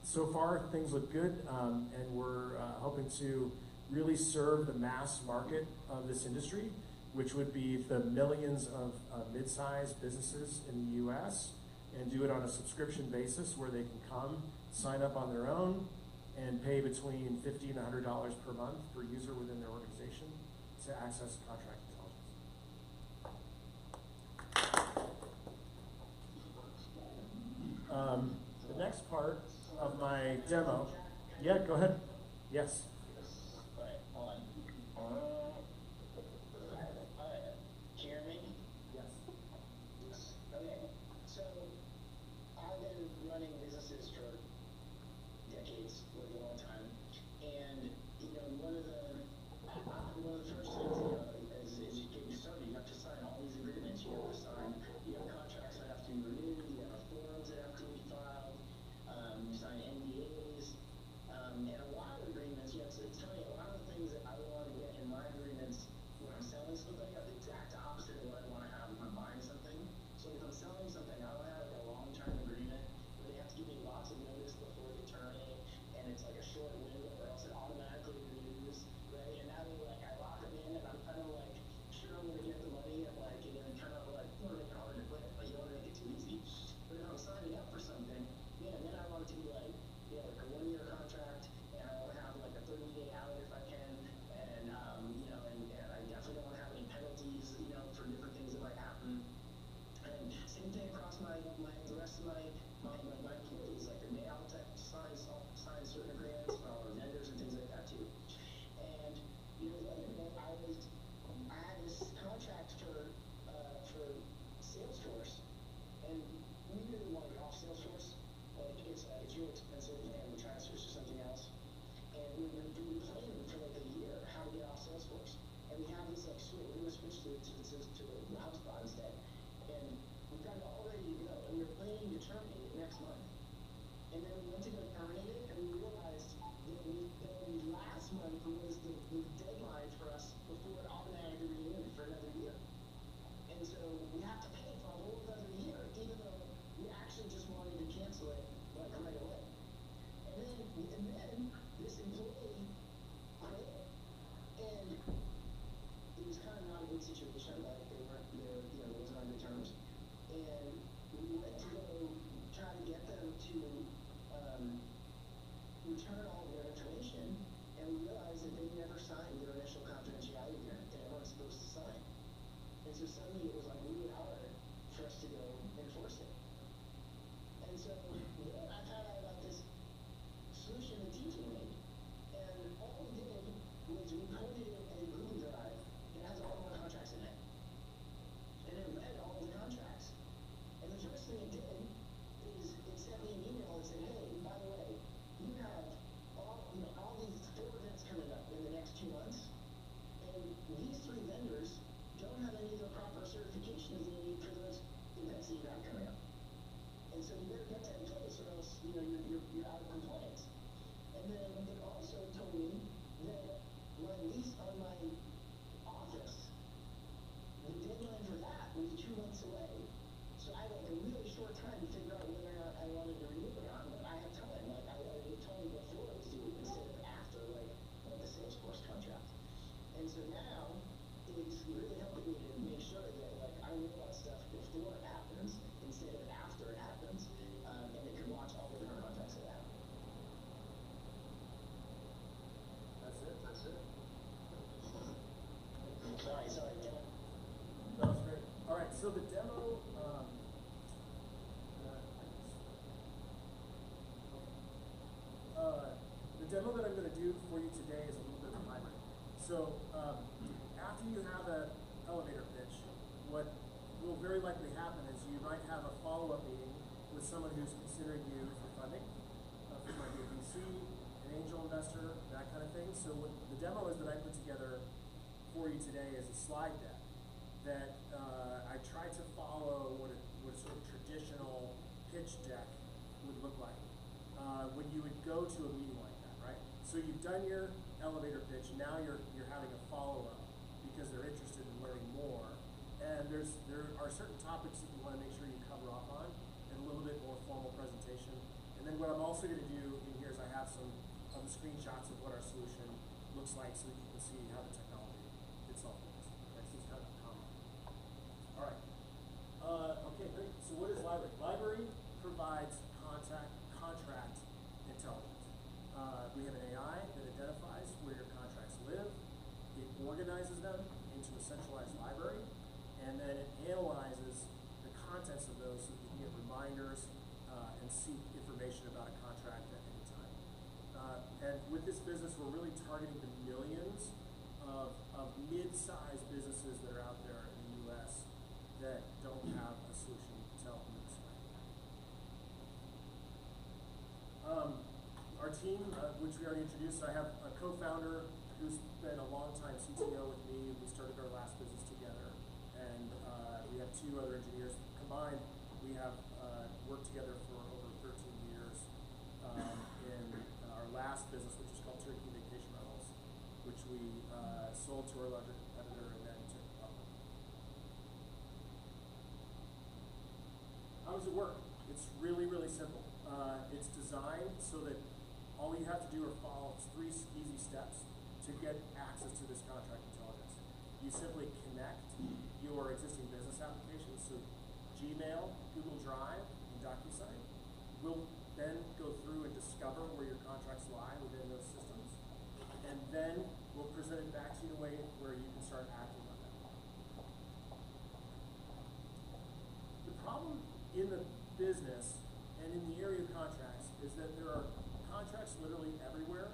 so far things look good, and we're hoping to really serve the mass market of this industry, which would be the millions of mid-sized businesses in the US, and do it on a subscription basis where they can come, sign up on their own, and pay between $50 and $100 per month per user within their organization to access contract intelligence. The next part of my demo, yeah, go ahead. Yes. Alright, hold on. Alright, can you hear me? Yes. Okay, so I've been running businesses for decades, like a long time, and you know, one of the first things is you get started, you have to sign all these agreements, you have to sign, you have contracts that have to be renewed, you have forms that have to be filed, you sign NDAs, and a lot of agreements, you know, it's funny, a lot of the things that I want to get in my agreements when I'm selling something are the exact opposite of what I want to have when I'm buying something. So if I'm selling something, I want to have like a long-term agreement where they have to give me lots of notice before they terminate, and it's like a short window, or else it automatically renews. so the demo, the demo that I'm going to do for you today is a little bit of a hybrid. So after you have an elevator pitch, what will very likely happen is you might have a follow-up meeting with someone who's considering you for funding. It might be a VC, an angel investor, that kind of thing. So what the demo is that I put together for you today is a slide deck that I tried to follow what a sort of traditional pitch deck would look like when you would go to a meeting like that, right? So you've done your elevator pitch, now you're having a follow-up because they're interested in learning more. And there are certain topics that you want to make sure you cover off on and a little bit more formal presentation. And then what I'm also going to do in here is I have some of the screenshots of what our solution looks like so that you can see how the technology itself works. Okay, so it's kind of common. All right. Okay, great. So what is library? Library provides contract intelligence. We have an AI that identifies where your contracts live. It organizes them into a centralized library, and then it analyzes the contents of those so that you can get reminders and seek information about a contract at any time. And with this business, we're really targeting the millions of mid-sized businesses that are out there in the U.S. that don't have a solution to help them this way. Our team, which we already introduced, I have a co-founder who's been a long-time CTO with me. We started our last business together, and we have 2 other engineers. Combined, we have worked together for over 13 years in our last business, which is called Turkey Vacation Rentals, which we sold to our larger competitor and then took public. How does it work? It's really, really simple. It's designed so that all you have to do are follow 3 easy steps to get access to this contract intelligence. You simply connect your existing business applications, so Gmail, Google Drive, and DocuSign will then go through and discover where your contracts lie within those systems, and then we'll present it back to you in a way where you can start acting on them. The problem in the business and in the area of contracts is that there are contracts literally everywhere,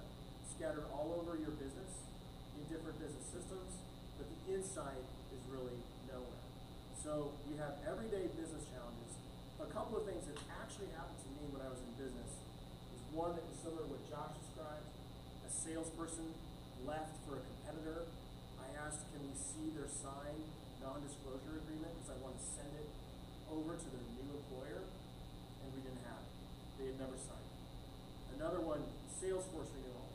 scattered all over your business in different business systems, but the insight is really nowhere. So we have everyday business challenges. A couple of things that actually happened to me when I was in business is one that was similar to what Josh described. A salesperson left for a competitor. I asked, can we see their signed non-disclosure agreement because I want to send it over to their new employer, and we didn't have it. They had never signed it. Another one, Salesforce renewal,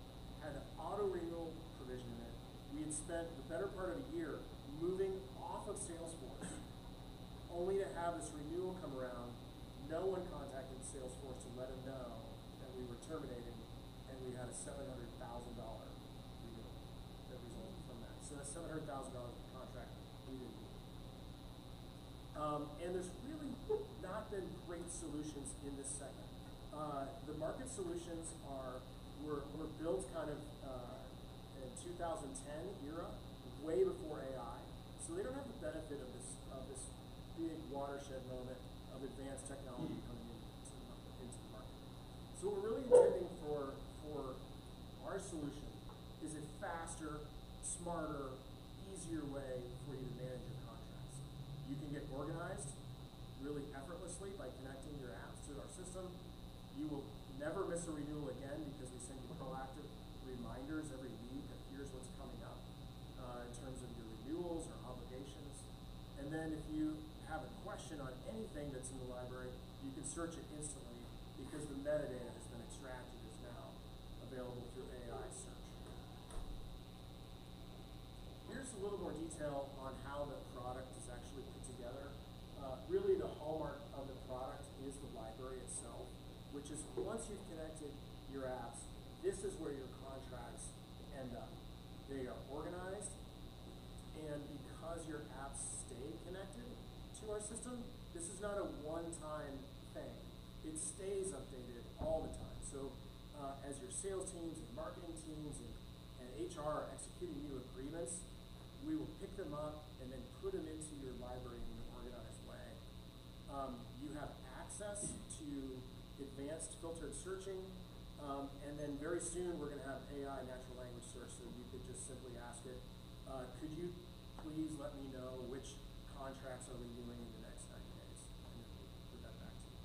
had an auto renewal provision in it. We had spent the better part of a year moving off of Salesforce, only to have this renewal come around. No one contacted Salesforce to let them know that we were terminating, and we had a $700,000 renewal that resulted from that. So that's $700,000 contract we didn't need. And there's really not been great solutions in this segment. The market solutions were built kind of in 2010 era, way before AI. So they don't have the benefit of this big watershed moment of advanced technology coming into the market. So what we're really intending for our solution is a faster, smarter, easier way for you to manage your contracts. You can get organized really effortlessly by connecting your apps to our system. You will never miss a renewal again because we send you proactive reminders every week of here's what's coming up in terms of your renewals or obligations. And then if you have a question on anything that's in the library, you can search it instantly because the metadata has been extracted, is now available through AI search. Here's a little more detail on how the product is actually put together. Really the hallmark of the product is the library itself, which is once you've connected your apps, this is where your contracts end up. They are organized, and because your apps stay connected to our system, this is not a one-time thing. It stays updated all the time. So as your sales teams and marketing teams and HR are executing new agreements, we will pick them up and then put them into your library in an organized You have access to advanced filtered searching, and then very soon we're going to have AI natural language search, so you could just simply ask it, could you please let me know which contracts are renewing in the next 90 days? And then we'll put that back to you.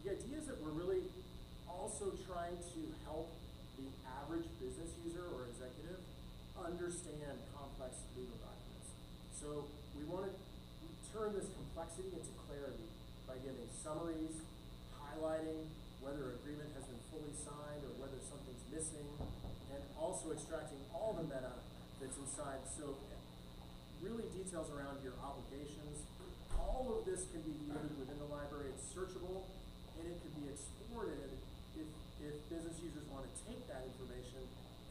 The idea is that we're really also trying to help the average business user or executive understand complex legal documents. So we want to turn this complexity into clarity by giving summaries, highlighting whether agreement has been fully signed or whether something's missing, and also extracting all the meta that's inside. So really details around your obligations. All of this can be viewed within the library. It's searchable, and it can be exported if business users want to take that information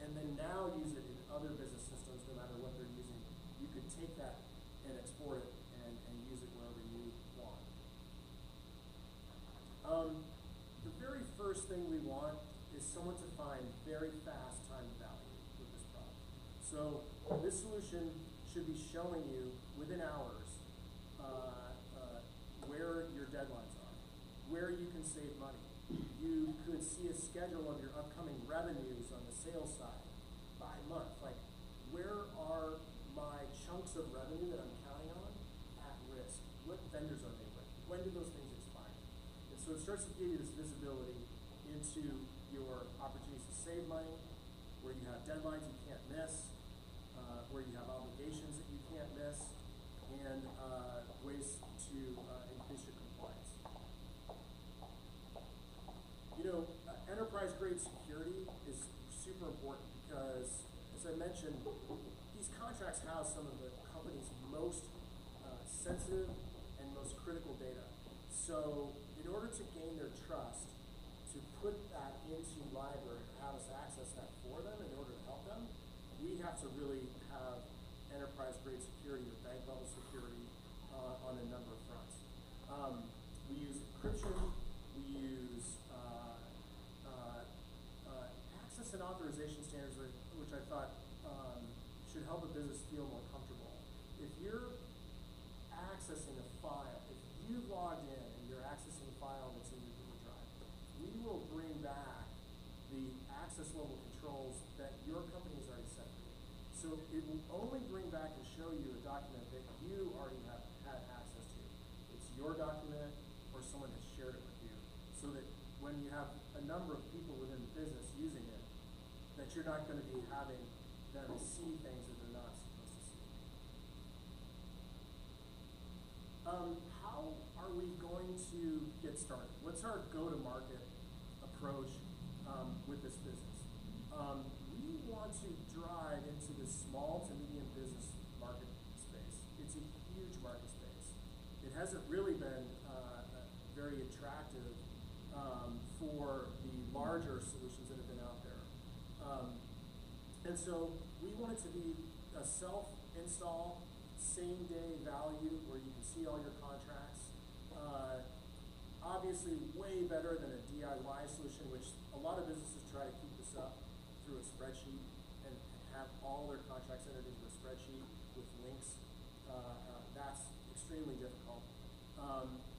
and then now use it in other business systems, no matter what they're using. You could take that and export it and use it wherever you want. The very first thing we want is someone to find very fast time to value with this product. So this solution should be showing you within hours where your deadlines are, where you can save money. You could see a schedule of your upcoming revenues on the sales side by month. Like, where are my chunks of revenue that I'm counting on at risk? What vendors are they with? When do those things expire? And so it starts to give you this visibility into your opportunities to save money, where you have deadlines you can't miss, where you have obligations that you can't miss, and ways to increase your compliance. You know, enterprise-grade security is super important because, as I mentioned, these contracts house some of the company's most sensitive and most critical data. So in order to gain their trust, to put that into library or have us access that for them in order to help them, we have to really have enterprise-grade security or bank-level security on a number of fronts. We use encryption, we use access and authorization standards, which I thought should help a business feel more comfortable. If you're accessing a file, if you've logged in and you're accessing a file that's in your Google Drive, we will bring back the access level controls that your company has already set for you. So it will only bring back and show you a document that you already have had access to. It's your document or someone has shared it with you, so that when you have a number of people within the business using it, that you're not going to be having them see things that they're not supposed to see. How are we going to get started? What's our go-to-market approach with this business? We want to drive into the small to medium business market space. It's a huge market space. It hasn't really been very attractive for the larger solutions that have been out there. And so we want it to be a self-install, same-day value where you can see all your contracts. Obviously, way better than a DIY solution, which a lot of businesses try to keep this up through a spreadsheet and have all their contracts entered into a spreadsheet with links. That's extremely difficult.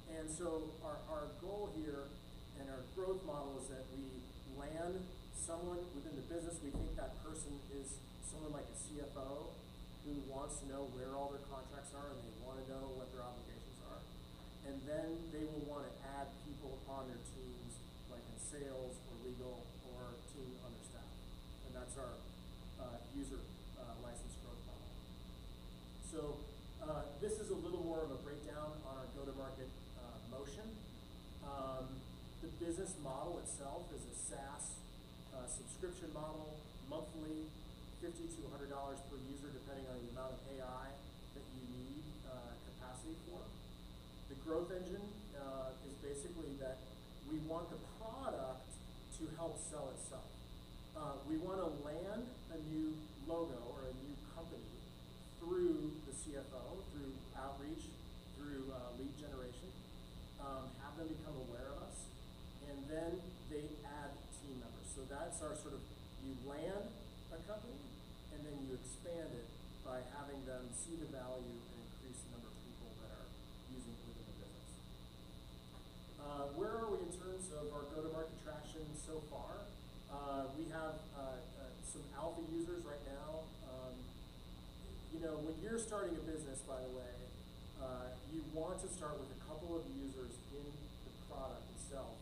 And so our goal here and our growth model is that we land someone within the business. We think that person is someone like a CFO who wants to know where all their contracts are and they want to know what their obligations are. And then they will want to add people on their teams, like in sales or legal or team on their staff. And that's our user license growth model. So this is a little more of a breakdown on our go-to-market motion. The business model itself is a SaaS subscription model, monthly, $50 to $100 per user, depending on the amount of AI that you need capacity for. The growth engine is basically that we want the product to help sell itself. We want to land a new logo or a new company through the CFO, through outreach, through lead generation, have them become aware of us, and then they add team members. So that's our sort of, you land a company, and then you expand it by having them see the value and increase the number of people that are using it within the Where are we in terms of our go-to-market traction so far? We have some alpha users right now. When you're starting a business, by the way, you want to start with a couple of users in the product itself,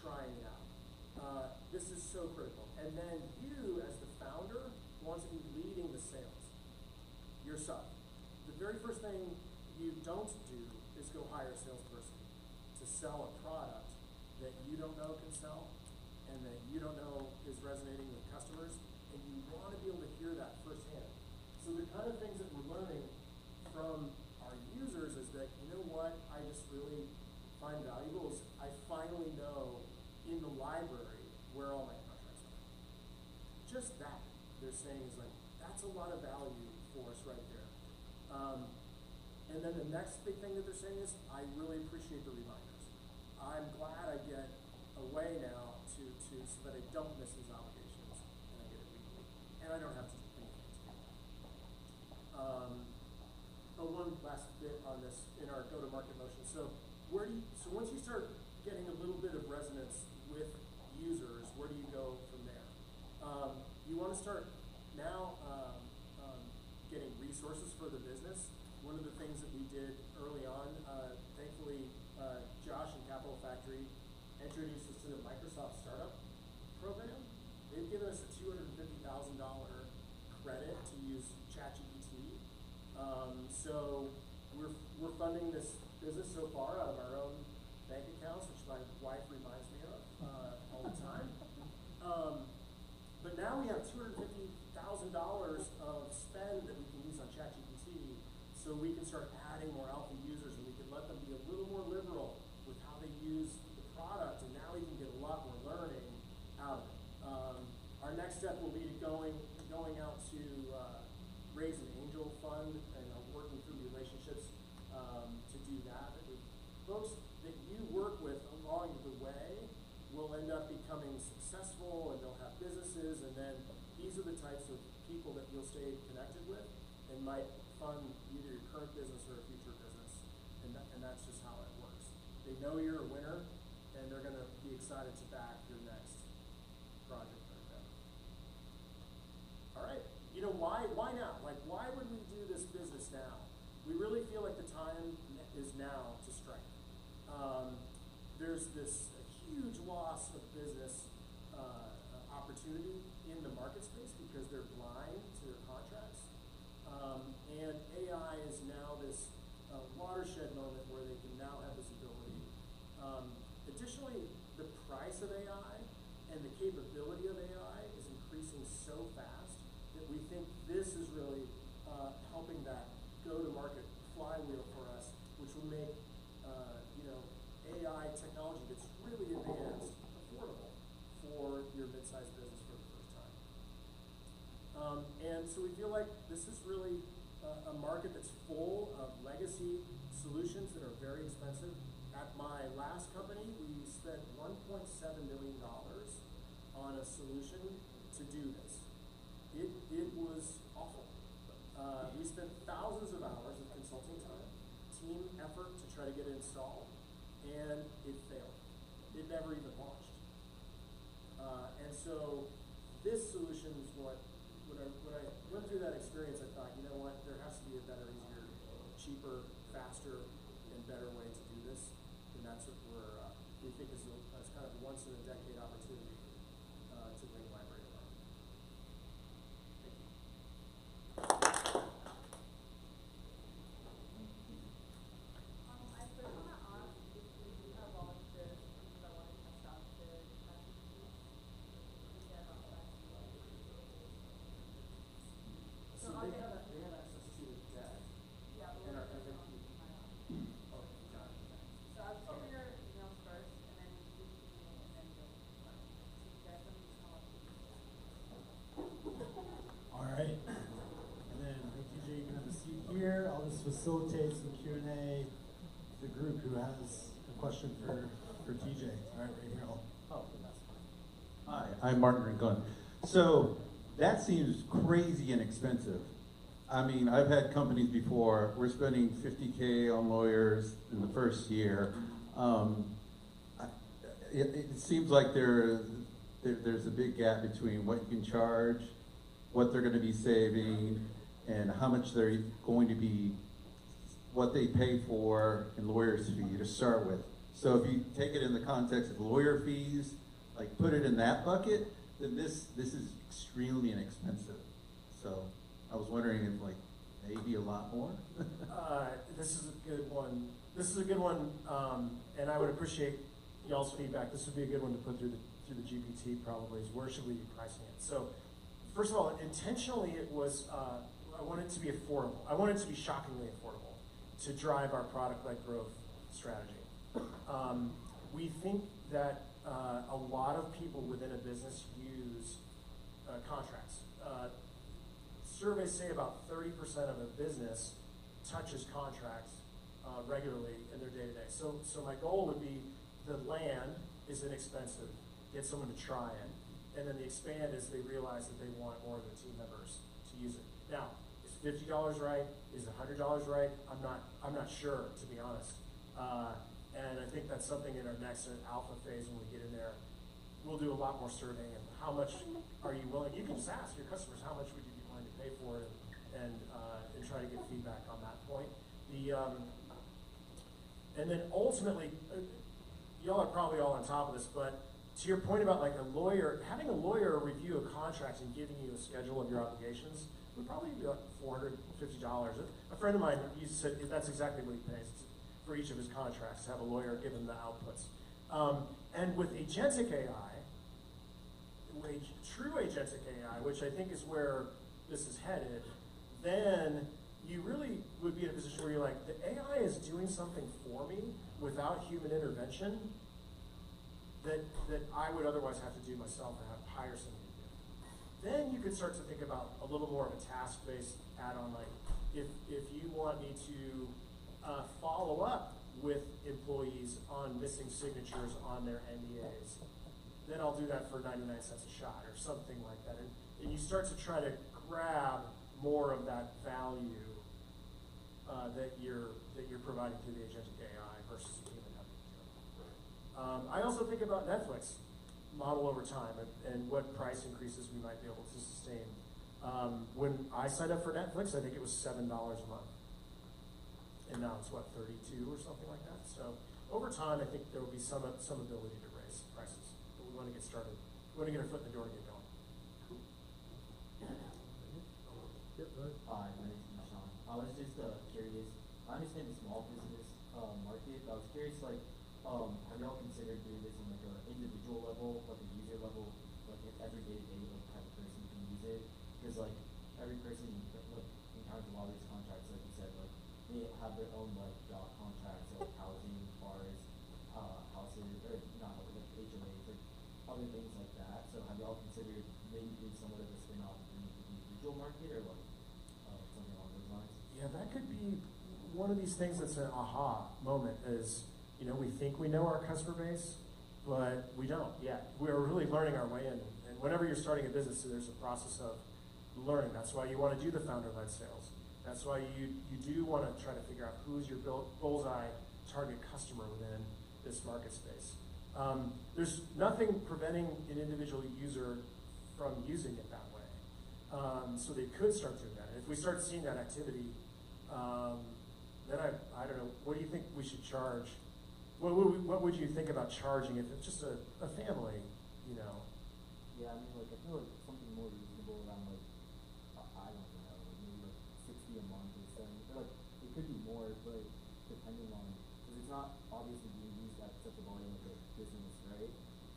trying it out. This is so critical. And then you, as the founder, want to be leading the sales yourself. The very first thing you don't do is go hire a salesperson to sell a product that you don't know can sell and that you don't know is resonating with customers, and you want to be able to hear that firsthand. So the kind of things that we're learning from our users is that, you know what I just really find valuable is I finally know in the library where all my contracts are. Just that, they're saying, is like, that's a lot of value for us right there. And then the next big thing that they're saying is, I really appreciate the reminders. I'm glad I get a way now so that I don't miss these obligations, and I get it weekly, and I don't have to pay anything to do that. One last bit on this in our go-to-market motion. So once you start getting a little bit of resonance with users, where do you go from there? You want to start now getting resources for the business. One of the things that we did early on, thankfully, Josh and Capital Factory introduced us to the Microsoft Startup Program. They've given us a $250,000 credit to use ChatGPT. So we're funding this business so far out of our own bank accounts, which my wife reminds me of all the time. But now we have $250,000 of spend that we can use on ChatGPT, so we can start adding more alpha users, and we can let them be a little more liberal with how they use the product, and now we can get a lot more learning out of it. Our next step will be going out to raise an angel fund and working through relationships to do that. Folks that you work with along the way will end up becoming successful, and they'll have businesses, and then these are the types of people that you'll stay connected with and might fund either your current business or a future business, and that's just how it works. They know you're a winner, and they're going to be excited to back your next project or endeavor. All right, why now? Like, why would we do this business now? We really feel like the time is now to strike. There's this huge loss of business opportunity in the market space because they're blind to their contracts. And AI is now this watershed moment where they can now have this ability. Additionally, the price of AI and the capability of AI is increasing so fast that we think this is really helping that go-to-market flywheel for us, which will make AI technology that's really advanced affordable for your mid-sized business for the first time. And so we feel like this is really a market that's full of legacy solutions that are very expensive. At my last company, we spent $1.7 million on a solution to do this. It was awful. We spent thousands of hours of consulting time, team effort to try to get it installed, and it failed. It never even launched. And so this solution is when I went through that experience, I thought, you know what, there has to be a better, easier, cheaper, faster, and better way to do this. And that's what we think is kind of a once-in-a-decade opportunity to bring library to market. Thank you. I first want to ask if you have volunteers that want to test out the strategy. So they have access to the deck and our FAQ. Oh, got it. So I'll just give your emails first, and then you can email me, and then you'll get them to come up to you. All right. And then, TJ, you can have a seat here. I'll just facilitate some Q&A to the group who has a question for TJ. All right, right here. Hi, I'm Martin Rincon. So that seems crazy and expensive. I mean, I've had companies before, we're spending $50K on lawyers in the first year. it seems like there's a big gap between what you can charge, what they're going to be saving, and how much they're going to be, what they pay for in lawyer's fee to start with. So if you take it in the context of lawyer fees, like put it in that bucket, then this is extremely inexpensive. So I was wondering if like maybe a lot more. This is a good one. This is a good one, and I would appreciate y'all's feedback. This would be a good one to put through the GPT probably, is where should we be pricing it? So first of all, intentionally it was, I want it to be affordable. I want it to be shockingly affordable to drive our product-led growth strategy. We think that a lot of people within a business use contracts. Surveys say about 30% of a business touches contracts regularly in their day-to-day. So my goal would be the land is inexpensive, get someone to try it, and then the expand is they realize that they want more of their team members to use it. Now, is $50 right? Is $100 right? I'm not sure, to be honest. And I think that's something in our next alpha phase when we get in there. We'll do a lot more surveying of how much are you willing. You can just ask your customers how much would you be willing to pay for it, and try to get feedback on that point. And then ultimately, y'all are probably all on top of this, but to your point about like a lawyer, having a lawyer review a contract and giving you a schedule of your obligations would probably be like $450. A friend of mine, he said that's exactly what he pays for each of his contracts, to have a lawyer give him the outputs. And with agentic AI, true agentic AI, which I think is where this is headed, then you really would be in a position where you're like, the AI is doing something for me without human intervention that I would otherwise have to do myself and hire somebody to do. Then you could start to think about a little more of a task-based add-on, like if you want me to follow up with employees on missing signatures on their NDAs, then I'll do that for 99 cents a shot or something like that. And you start to try to grab more of that value that you're providing through the agentic AI versus a human having to do it. I also think about Netflix model over time and what price increases we might be able to sustain. When I signed up for Netflix, I think it was $7 a month. And now it's what, 32 or something like that. So over time, I think there will be some ability to raise prices. But we want to get started. We want to get our foot in the door and get going. Hi, my name is Sean. I was just curious. I understand the small business market, but I was curious, like, have y'all considered doing this on like an individual level, like a user level, like if every day-to-day like type of person can use it? Because like every person like encounters a lot of these contracts, like you said, like they have their own like job contracts, like housing, bars, houses, or not like HOAs, like other things like that. So have y'all considered maybe doing somewhat of a spin-off in the individual market or like something along those lines? Yeah, that could be one of these things that's an aha moment is, you know, we think we know our customer base, but we don't yet. We're really learning our way in. And whenever you're starting a business, there's a process of learning. That's why you want to do the founder-led sales. That's why you do want to try to figure out who's your bullseye target customer within this market space. There's nothing preventing an individual user from using it that way. So they could start doing that. And if we start seeing that activity, then I don't know, what do you think we should charge? What would you think about charging if it's just a family, you know? Yeah, I mean, like, I feel like something more reasonable around, like, I don't know, like maybe like 60 a month or something. Or like, it could be more, but depending on, because it's not obviously being used at such a volume of a business, right?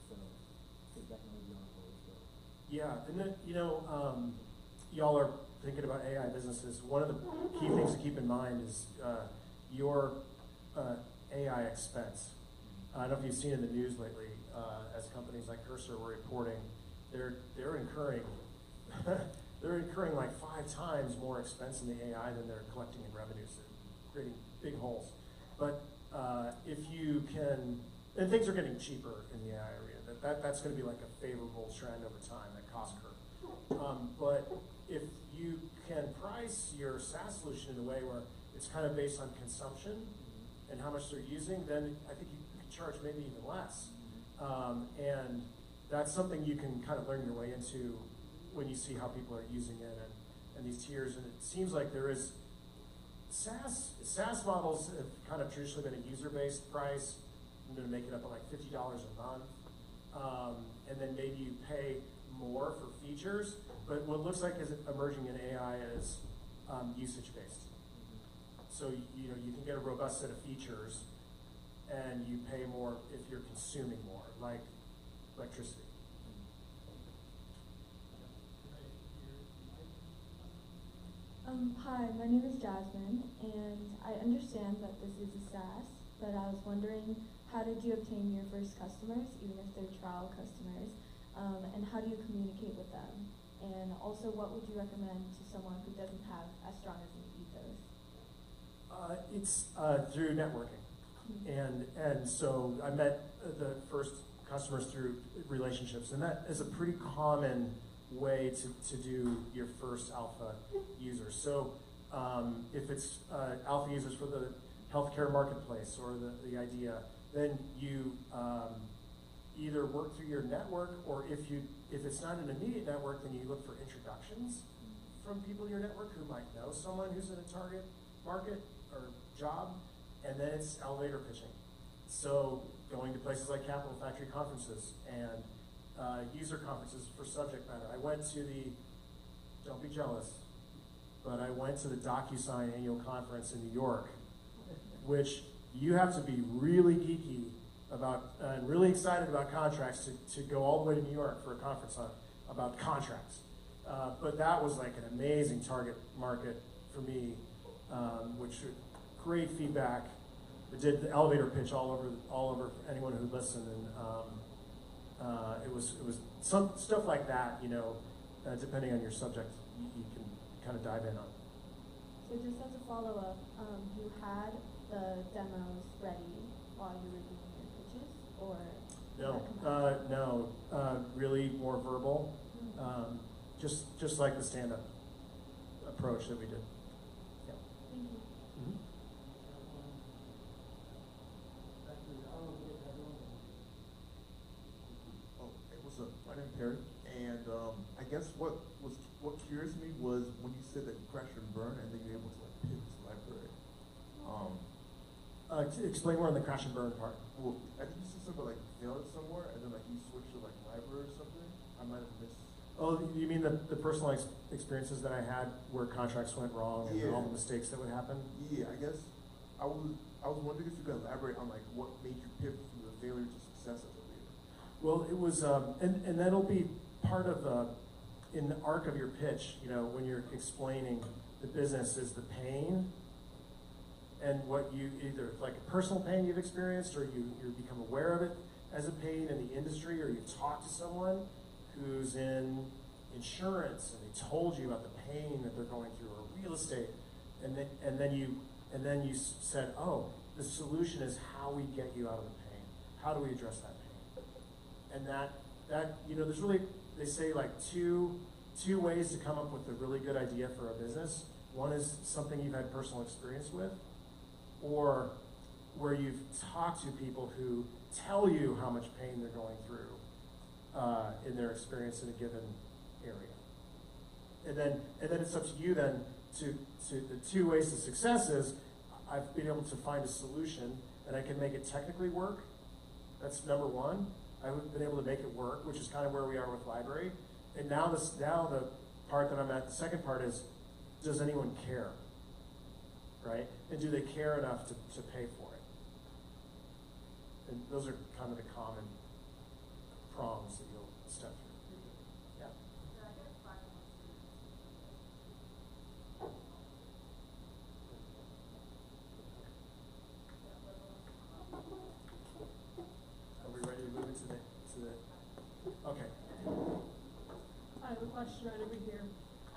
So, it could definitely be on hold as well. Yeah, and then, you know, y'all are thinking about AI businesses. One of the key things to keep in mind is your AI expense. I don't know if you've seen in the news lately, as companies like Cursor were reporting, they're incurring they're incurring like 5 times more expense in the AI than they're collecting in revenues, creating big holes. But if you can, and things are getting cheaper in the AI area. That's going to be like a favorable trend over time, that cost curve. But if you can price your SaaS solution in a way where it's kind of based on consumption and how much they're using, then I think you can charge maybe even less. And that's something you can kind of learn your way into when you see how people are using it and these tiers. And it seems like there is SaaS models have kind of traditionally been a user-based price. I'm going to make it up at like $50 a month, and then maybe you pay more for features. But what looks like is emerging in AI is usage-based. So you know you can get a robust set of features, and you pay more if you're consuming more, like electricity. Hi, my name is Jasmine, and I understand that this is a SaaS, but I was wondering, how did you obtain your first customers, even if they're trial customers, and how do you communicate with them? And also, what would you recommend to someone who doesn't have as strong as an ethos? It's through networking, and so I met the first customers through relationships, and that is a pretty common way to do your first alpha users. So if it's alpha users for the healthcare marketplace or the idea, then you either work through your network, or if it's not an immediate network, then you look for introductions from people in your network who might know someone who's in a target market or job, and then it's elevator pitching. So going to places like Capital Factory conferences and user conferences for subject matter. I went to don't be jealous, but I went to the DocuSign annual conference in New York, which you have to be really geeky about and really excited about contracts to go all the way to New York for a conference about contracts. But that was like an amazing target market for me, which great feedback. We did the elevator pitch all over anyone who listened, and it was some stuff like that, you know, depending on your subject, you can kind of dive in on. So just as a follow-up, you had the demos ready while you were doing your pitches, or? No, really more verbal, just like the stand-up approach that we did. Yeah. Thank you. Mm-hmm. My name's Perry, and I guess what curious me was when you said that you crash and burn, and then you're able to like pivot to library. Explain more on the crash and burn part. Well, I think you said something like failed somewhere, and then like you switched to like library or something. I might have missed. Oh, you mean the personal experiences that I had where contracts went wrong and all the mistakes that would happen? Yeah, I guess I was wondering if you could elaborate on like what made you pivot from the failure to success as a leader. Well, it was, and that'll be part of in the arc of your pitch, you know, when you're explaining the business is the pain and what you either like a personal pain you've experienced, or you become aware of it as a pain in the industry, or you talk to someone who's in insurance and they told you about the pain that they're going through, or real estate, and then you said, oh, the solution is how we get you out of the pain. How do we address that pain? And that you know, there's really, they say like two ways to come up with a really good idea for a business. One is something you've had personal experience with, or where you've talked to people who tell you how much pain they're going through in their experience in a given area. And then it's up to you then to the two ways to success is I've been able to find a solution and I can make it technically work. That's number one. I've been able to make it work, which is kind of where we are with library. And now the part that I'm at, the second part is, does anyone care? Right? And do they care enough to pay for it? And those are kind of the common prongs that you'll step through. Yeah. Are we ready to move into the okay. I have a question right over here.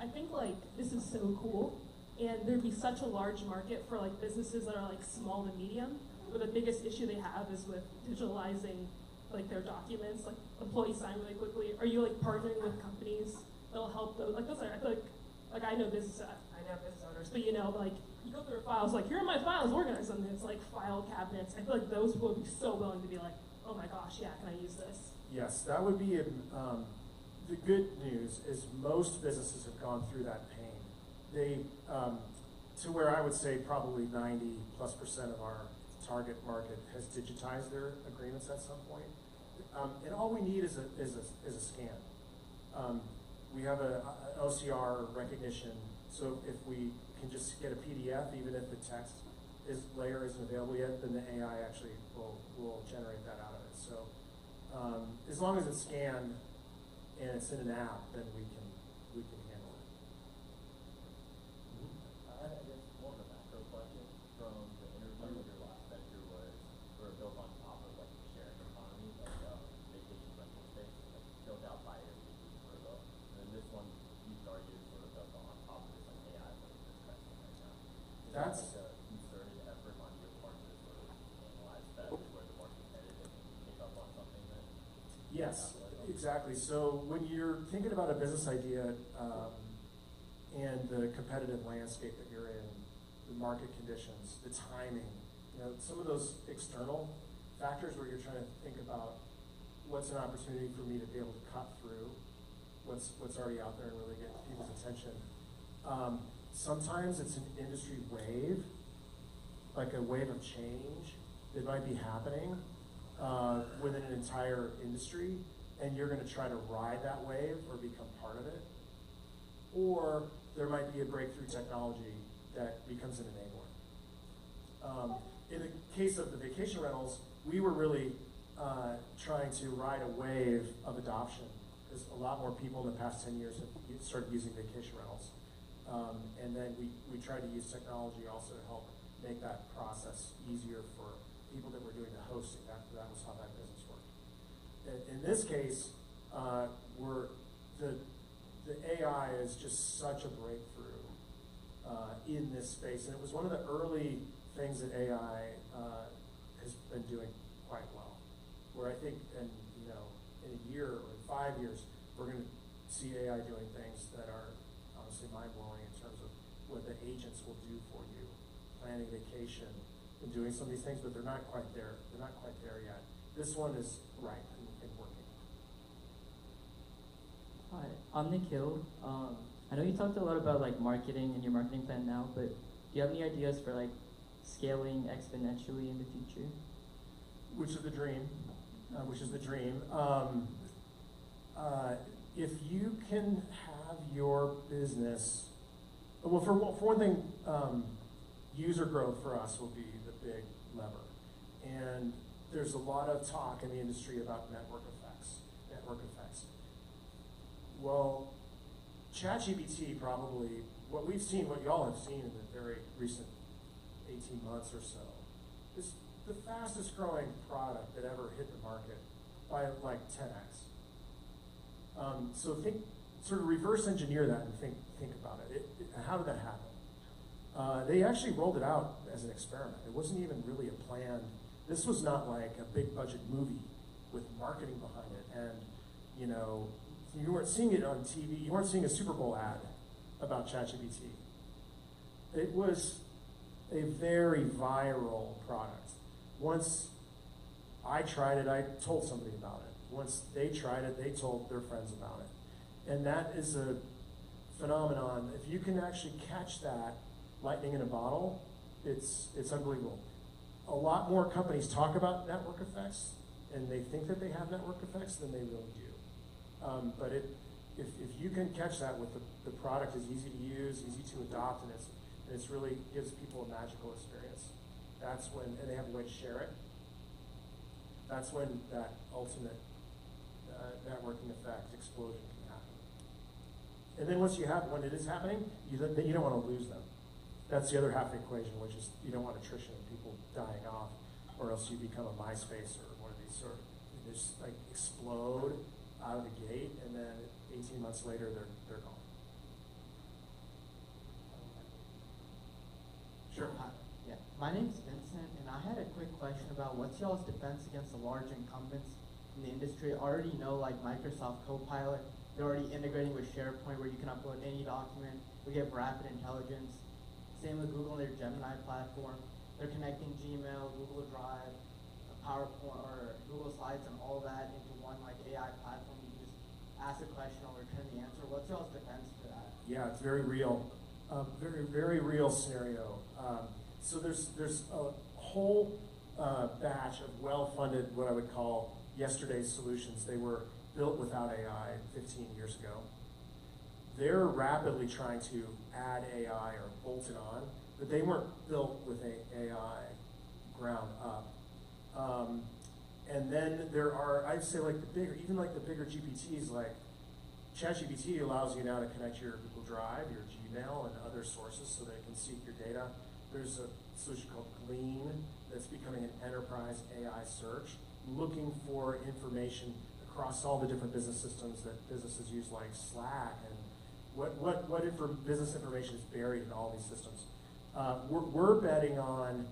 I think like this is so cool, and there'd be such a large market for like businesses that are like small to medium, but the biggest issue they have is with digitalizing like their documents, like employees sign really quickly. Are you like partnering with companies that'll help those? Like those are, I feel like I know business owners, but you know, like you go through files, like here are my files, organize them, and it's like file cabinets. I feel like those people would be so willing to be like, oh my gosh, yeah, can I use this? Yes, that would be the good news is most businesses have gone through that pain. They, to where I would say probably 90+% of our target market has digitized their agreements at some point. And all we need is a scan. We have a OCR recognition, so if we can just get a PDF, even if the text layer isn't available yet, then the AI actually will generate that out of it. So as long as it's scanned and it's in an app, then we can handle it. I guess more of a macro question from the interview. Your last venture was built on top of like the sharing economy, like vacation rental space, like built out by Airbnb for the. And then this one you could argue is sort of built on top of this like AI that we're discussing right now. That's like a concerted effort on your part to sort of analyze that where the market's headed and pick up on something that. Yes, exactly. So when you're thinking about a business idea and the competitive landscape that you're in, the market conditions, the timing, some of those external factors where you're trying to think about what's an opportunity for me to be able to cut through what's already out there and really get people's attention. Sometimes it's an industry wave, like a wave of change that might be happening within an entire industry, and you're going to try to ride that wave or become part of it. Or there might be a breakthrough technology that becomes an enabler. In the case of the vacation rentals, we were really trying to ride a wave of adoption, because a lot more people in the past 10 years have started using vacation rentals. And then we tried to use technology also to help make that process easier for people that were doing the hosting. That was how that business worked. In this case, the AI is just such a breakthrough in this space, and it was one of the early things that AI has been doing quite well. Where I think, in a year or 5 years, we're going to see AI doing things that are honestly mind-blowing in terms of what the agents will do for you, planning vacation and doing some of these things, but they're not quite there. They're not quite there yet. This one is right and working. Hi, I'm Nikhil. I know you talked a lot about like marketing and your marketing plan now, but do you have any ideas for like scaling exponentially in the future? Which is the dream. If you can have your business, well, for one thing, user growth for us will be the big lever. And there's a lot of talk in the industry about network effects. Well, ChatGPT probably, what y'all have seen in the very recent 18 months or so, is the fastest growing product that ever hit the market by like 10x. So sort of reverse engineer that and think about it. How did that happen? They actually rolled it out as an experiment. It wasn't even really a plan. This was not like a big budget movie with marketing behind it. And, you weren't seeing it on TV. You weren't seeing a Super Bowl ad about ChatGPT. It was a very viral product. Once I tried it, I told somebody about it. Once they tried it, they told their friends about it. And that is a phenomenon. If you can actually catch that lightning in a bottle, it's unbelievable. A lot more companies talk about network effects, and they think that they have network effects than they really do. But if you can catch that with the product is easy to use, easy to adopt, and it's really gives people a magical experience. That's when, and they have a way to share it. That's when that ultimate networking effect explosion can happen. And then when it is happening, then you don't want to lose them. That's the other half of the equation, which is you don't want attrition of people dying off, or else you become a MySpace or one of these sort of, they just like explode out of the gate, and then 18 months later, they're gone. Sure. Yeah. My name's Vincent, and I had a quick question about what's y'all's defense against the large incumbents in the industry. I already know like Microsoft Copilot, they're already integrating with SharePoint where you can upload any document. We get rapid intelligence. Same with Google and their Gemini platform. They're connecting Gmail, Google Drive. PowerPoint or Google Slides and all that into one like AI platform. You can just ask a question and return the answer. What's y'all's defense for that? Yeah, it's very real. Very real scenario. So there's a whole batch of well-funded, what I would call yesterday's solutions. They were built without AI 15 years ago. They're rapidly trying to add AI or bolt it on, but they weren't built with AI ground up. And then there are, I'd say like the bigger, even like the bigger GPTs, like ChatGPT allows you now to connect your Google Drive, your Gmail, and other sources so they can seek your data. There's a solution called Glean that's becoming an enterprise AI search, looking for information across all the different business systems that businesses use, like Slack, and what business information is buried in all these systems. We're betting on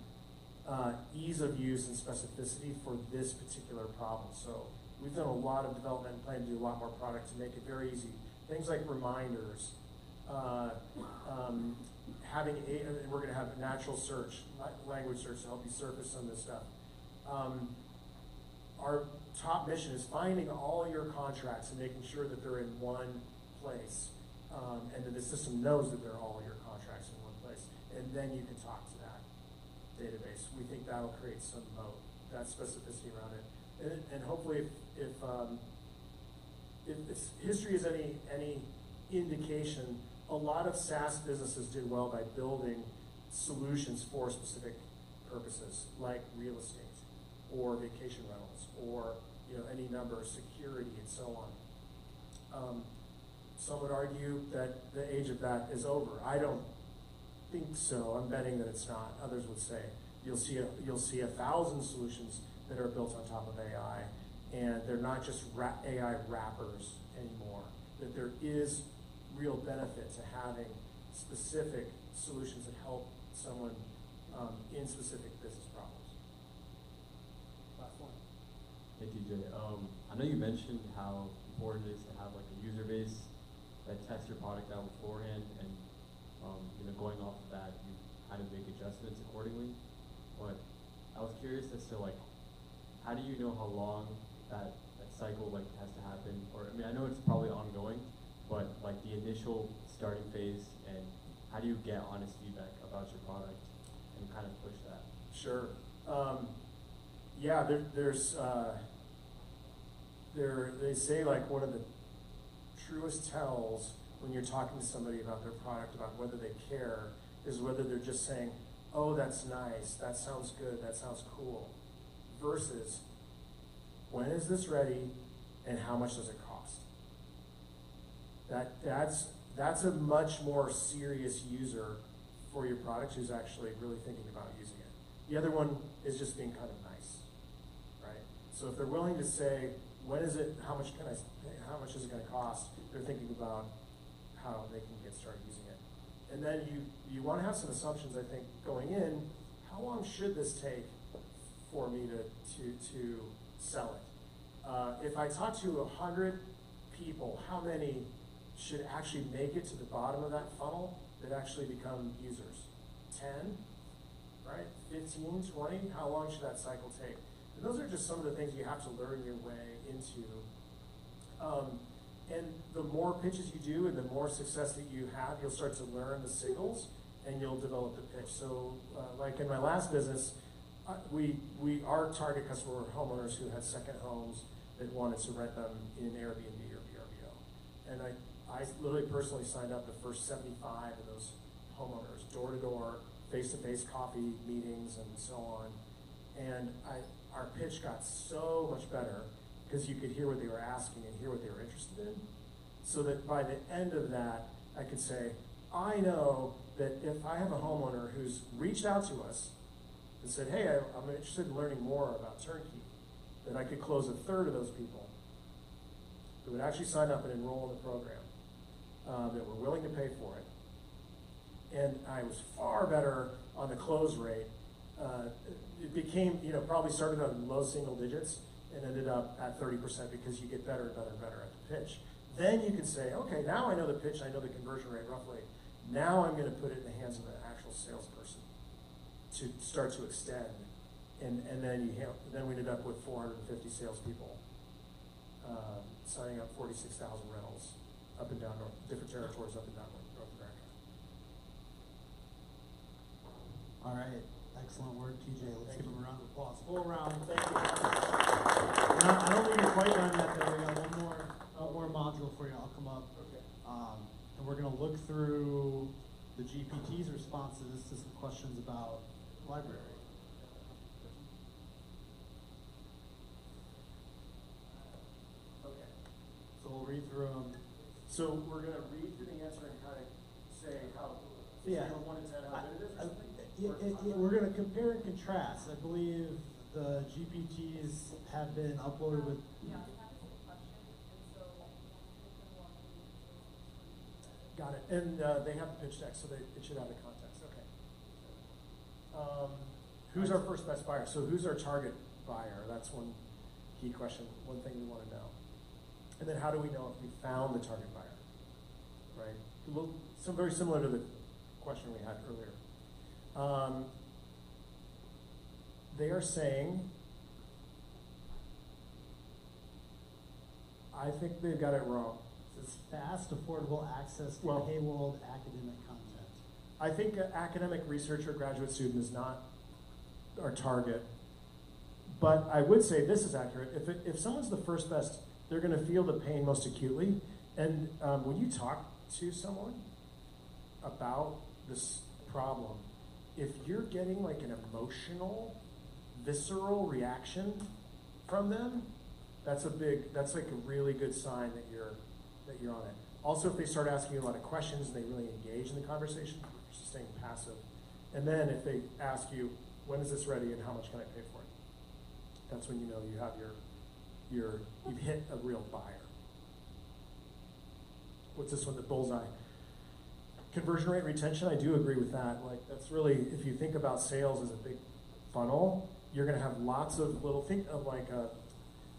ease of use and specificity for this particular problem. So we've done a lot of development and plan to do a lot more product to make it very easy. Things like reminders, and we're going to have natural search, language search to help you surface some of this stuff. Our top mission is finding all your contracts and making sure that they're in one place, and that the system knows that they're all your contracts in one place, and then you can talk to that database. We think that'll create some moat, that specificity around it, and hopefully, if history is any indication, a lot of SaaS businesses did well by building solutions for specific purposes, like real estate, or vacation rentals, or any number of security and so on. Some would argue that the age of that is over. I don't think so. I'm betting that it's not. Others would say you'll see 1,000 solutions that are built on top of AI, and they're not just AI wrappers anymore. That there is real benefit to having specific solutions that help someone in specific business problems. Last one. Hey TJ, I know you mentioned how important it is to have like a user base that tests your product out beforehand, and going off of that, you kind of make adjustments accordingly. But I was curious as to like, how do you know how long that cycle like has to happen? Or I mean, I know it's probably ongoing, but like the initial starting phase, and how do you get honest feedback about your product and kind of push that? Sure. Yeah, they say like one of the truest tells when you're talking to somebody about their product, about whether they care, is whether they're just saying, oh, that's nice, that sounds good, that sounds cool, versus when is this ready and how much does it cost? That's a much more serious user for your product who's actually really thinking about using it. The other one is just being kind of nice, right? So if they're willing to say, when is it, how much is it going to cost, they're thinking about how they can get started using it. And then you want to have some assumptions, I think, going in. How long should this take for me to sell it? If I talk to 100 people, how many should actually make it to the bottom of that funnel that actually become users? 10, right? 15, 20? How long should that cycle take? And those are just some of the things you have to learn your way into. And the more pitches you do and the more success that you have, you'll start to learn the signals and you'll develop the pitch. So like in my last business, our target customer were homeowners who had second homes that wanted to rent them in Airbnb or VRBO. And I literally personally signed up the first 75 of those homeowners, door to door, face-to-face coffee meetings and so on. And our pitch got so much better because you could hear what they were asking and hear what they were interested in. So that by the end of that, I could say, I know that if I have a homeowner who's reached out to us and said, hey, I'm interested in learning more about turnkey, that I could close a third of those people who would actually sign up and enroll in the program, that were willing to pay for it. And I was far better on the close rate. It became, probably started on low single digits and ended up at 30% because you get better and better and better at the pitch. Then you can say, okay, now I know the pitch, I know the conversion rate roughly. Now I'm going to put it in the hands of an actual salesperson to start to extend and then then we ended up with 450 salespeople, signing up 46,000 rentals up and down different territories up and down North America. All right, excellent work, TJ. Let's give him a round of applause. Full round, thank you. I don't think you're quite done yet, though. We got one more module for you. I'll come up. Okay. And we're going to look through the GPT's responses to some questions about the library. Okay. So we'll read through them. So we're going to read through the answer and kind of say how, scale of 1 to 10, how good it is or something? We're going to compare and contrast. I believe the GPTs have been uploaded with. Yeah, we have the same question, and so one Got it. And they have the pitch deck, so it should have the context. Okay. Who's our first best buyer? So who's our target buyer? That's one key question, one thing we want to know. And then how do we know if we found the target buyer? Right? Well, very similar to the question we had earlier. They are saying, I think they've got it wrong. It's fast, affordable access to paywalled academic content. I think an academic researcher, graduate student is not our target. But I would say this is accurate. If someone's the first best, they're going to feel the pain most acutely. And when you talk to someone about this problem, if you're getting like an emotional, visceral reaction from them, that's like a really good sign that you're on it. Also, if they start asking you a lot of questions and they really engage in the conversation, you're just staying passive. And then if they ask you, when is this ready and how much can I pay for it? That's when you know you have you've hit a real buyer. What's this one, the bullseye? Conversion rate retention, I do agree with that. Like that's really, if you think about sales as a big funnel, you're gonna have lots of think of like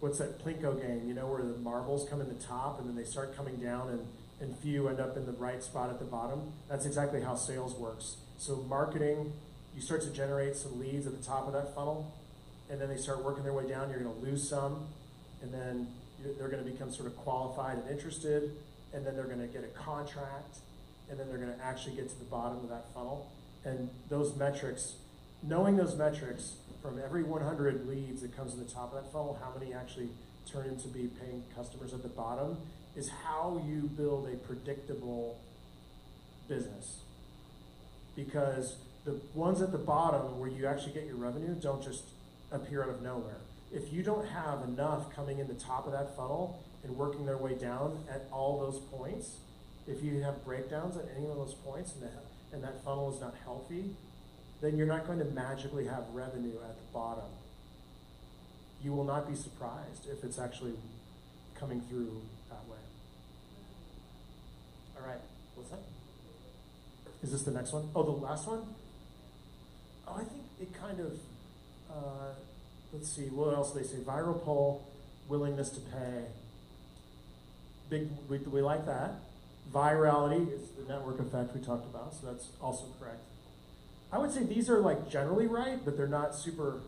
what's that Plinko game, where the marbles come in the top and then they start coming down and few end up in the right spot at the bottom. That's exactly how sales works. So marketing, you start to generate some leads at the top of that funnel, and then they start working their way down. You're gonna lose some, and then they're gonna become sort of qualified and interested, and then they're gonna get a contract, and then they're gonna actually get to the bottom of that funnel. And those metrics, knowing those metrics, from every 100 leads that comes in the top of that funnel, how many actually turn into be paying customers at the bottom, is how you build a predictable business. Because the ones at the bottom where you actually get your revenue don't just appear out of nowhere. If you don't have enough coming in the top of that funnel and working their way down at all those points, if you have breakdowns at any of those points and that funnel is not healthy, then you're not going to magically have revenue at the bottom. You will not be surprised if it's actually coming through that way. All right, what's that? Is this the next one? Oh, the last one? Oh, I think it kind of, let's see, what else do they say? Viral poll, willingness to pay. We like that. Virality is the network effect we talked about, so that's also correct. I would say these are like generally right, but they're not super,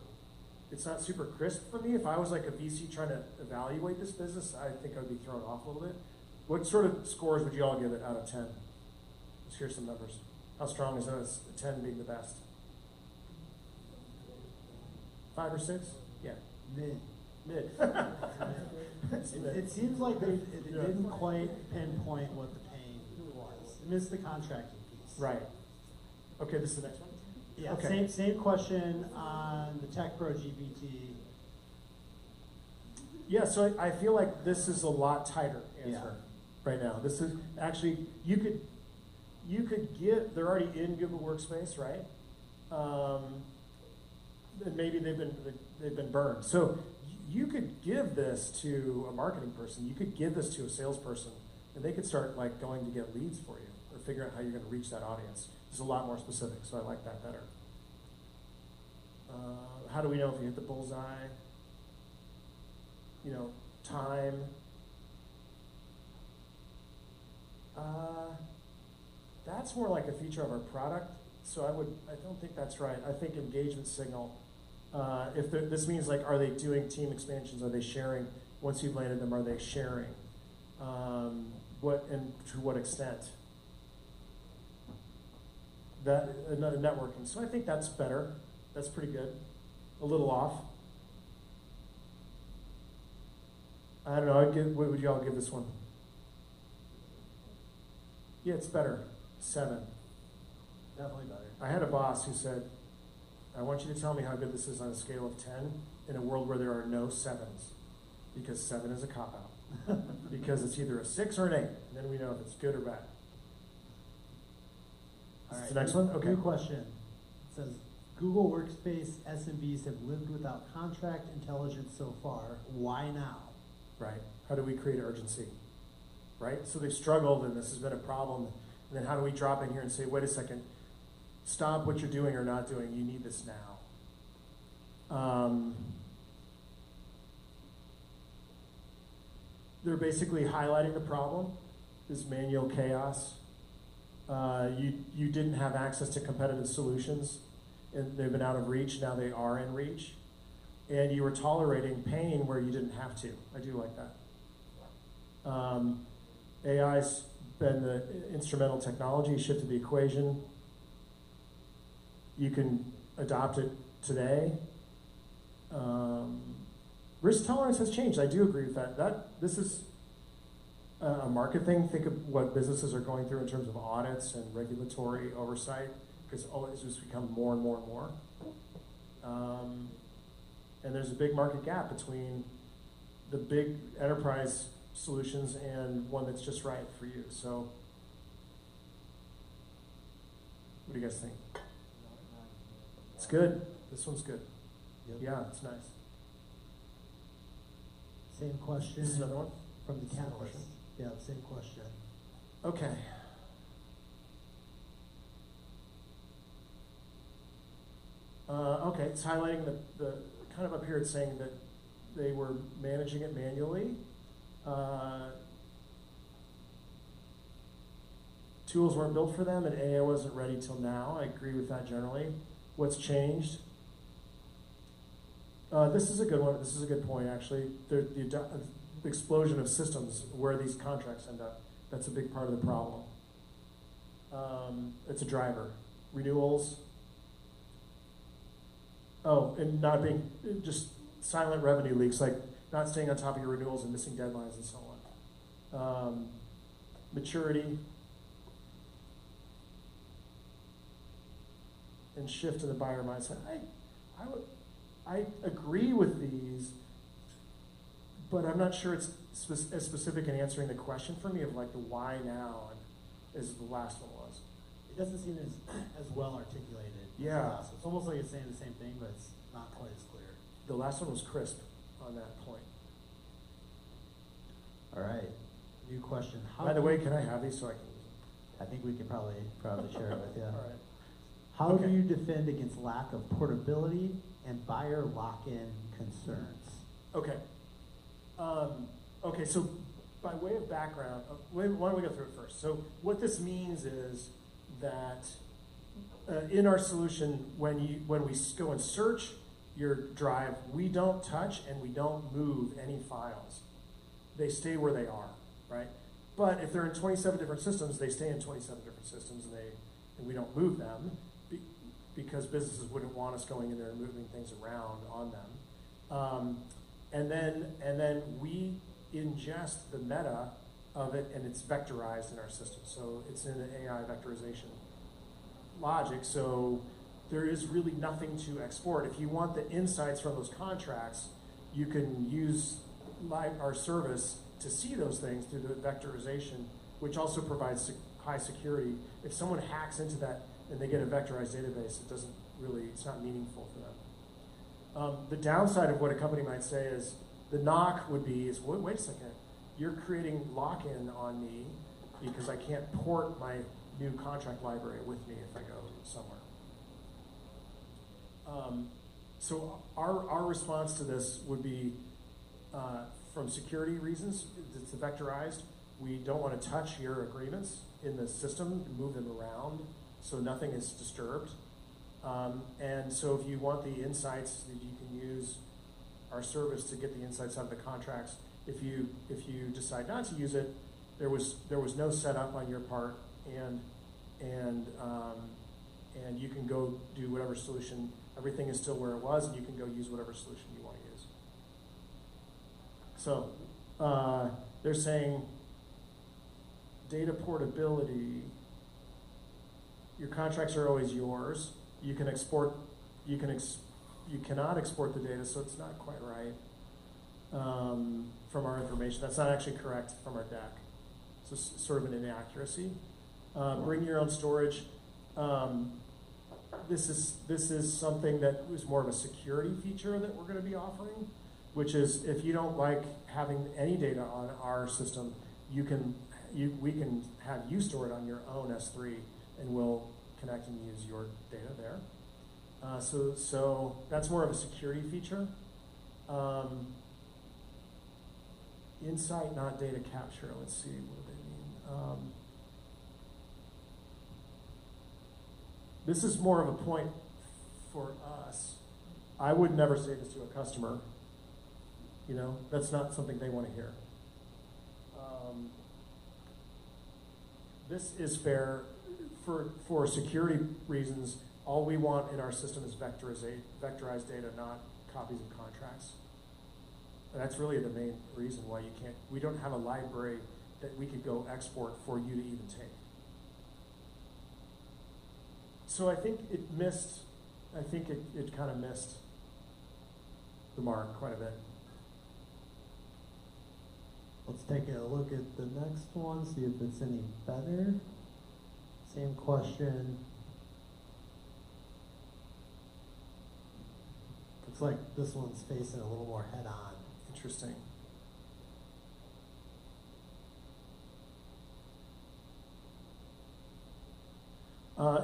it's not super crisp for me. If I was like a VC trying to evaluate this business, I think I'd be thrown off a little bit. What sort of scores would you all give it out of 10? Let's hear some numbers. How strong is a 10 being the best? 5 or 6? Yeah. Mid. It seems like it didn't quite pinpoint what the pain was. It missed the contracting piece. Right. Okay, this is the next one? Yeah, okay. Same question on the Tech Pro GPT. Yeah, so I feel like this is a lot tighter answer right now. This is actually, you could give, they're already in Google Workspace, right? And maybe they've been burned. So you could give this to a marketing person, you could give this to a salesperson, and they could start like going to get leads for you or figure out how you're going to reach that audience. It's a lot more specific, so I like that better. How do we know if you hit the bullseye? Time. That's more like a feature of our product, so I don't think that's right. I think engagement signal If this means like, are they doing team expansions? Are they sharing? Once you've landed them, are they sharing? What and to what extent? That networking. So I think that's better. That's pretty good. A little off. I don't know. What would y'all give this one? Yeah, it's better. 7. Definitely better. I had a boss who said, I want you to tell me how good this is on a scale of 10 in a world where there are no 7s. Because 7 is a cop-out. Because it's either a 6 or an 8. And then we know if it's good or bad. All right. The next one? Okay. New question. It says, Google Workspace SMBs have lived without contract intelligence so far. Why now? Right. How do we create urgency? Right? So they've struggled and this has been a problem. And then how do we drop in here and say, wait a second, stop what you're doing or not doing. You need this now. They're basically highlighting the problem, this manual chaos. You didn't have access to competitive solutions, and they've been out of reach. Now they are in reach. And you were tolerating pain where you didn't have to. I do like that. AI's been the instrumental technology, shifted the equation. You can adopt it today. Risk tolerance has changed. I do agree with that. This is a market thing. Think of what businesses are going through in terms of audits and regulatory oversight, because it's just become more and more and more. And there's a big market gap between the big enterprise solutions and one that's just right for you. So, what do you guys think? It's good. This one's good. Yep. Yeah, it's nice. Same question. This is another one? From the Same catalyst. question? Yeah, same question. Okay. Okay, it's highlighting the kind of up here, it's saying that they were managing it manually. Tools weren't built for them, and AI wasn't ready till now. I agree with that generally. What's changed? This is a good one. This is a good point, actually. The explosion of systems where these contracts end up. That's a big part of the problem. It's a driver. Renewals. Oh, and not being, just silent revenue leaks, like not staying on top of your renewals and missing deadlines and so on. Maturity. And shift to the buyer mindset. I agree with these, but I'm not sure it's as specific in answering the question for me of like the why now as the last one was. It doesn't seem as well articulated. Yeah. It's almost like it's saying the same thing, but it's not quite as clear. The last one was crisp on that point. All right. New question. By the way, can I have these so I can use I think we can probably share it with you. them? All right. How do you defend against lack of portability and buyer lock-in concerns? Okay. Okay, so by way of background, why don't we go through it first? So what this means is that in our solution, when we go and search your drive, we don't touch and we don't move any files. They stay where they are, right? But if they're in 27 different systems, they stay in 27 different systems, and we don't move them because businesses wouldn't want us going in there and moving things around on them. And then we ingest the meta of it, and it's vectorized in our system. So it's in an AI vectorization logic. So there is really nothing to export. If you want the insights from those contracts, you can use our service to see those things through the vectorization, which also provides high security. If someone hacks into that and they get a vectorized database, it's not meaningful for them. The downside of what a company might say is, the knock would be, wait a second, you're creating lock-in on me because I can't port my new contract library with me if I go somewhere. So our response to this would be, from security reasons, it's vectorized. We don't want to touch your agreements in the system, move them around, so nothing is disturbed. And so if you want the insights, you can use our service to get the insights out of the contracts. If you decide not to use it, there was no setup on your part, and you can go do whatever solution. Everything is still where it was, and you can go use whatever solution you want to use. So they're saying data portability. Your contracts are always yours. You can export. You cannot export the data, so it's not quite right from our information. That's not actually correct from our deck. So it's sort of an inaccuracy. Bring your own storage. This is something that is more of a security feature that we're going to be offering, which is if you don't like having any data on our system, we can have you store it on your own S3, and we'll connect and use your data there. So that's more of a security feature. Insight, not data capture. Let's see, what do they mean? This is more of a point for us. I would never say this to a customer. You know, that's not something they want to hear. This is fair for security reasons. All we want in our system is vectorized data, not copies of contracts. And that's really the main reason why you can't. We don't have a library that we could go export for you to even take. So I think it missed. I think it kind of missed the mark quite a bit. Let's take a look at the next one, see if it's any better. Same question. Looks like this one's facing a little more head-on. Interesting.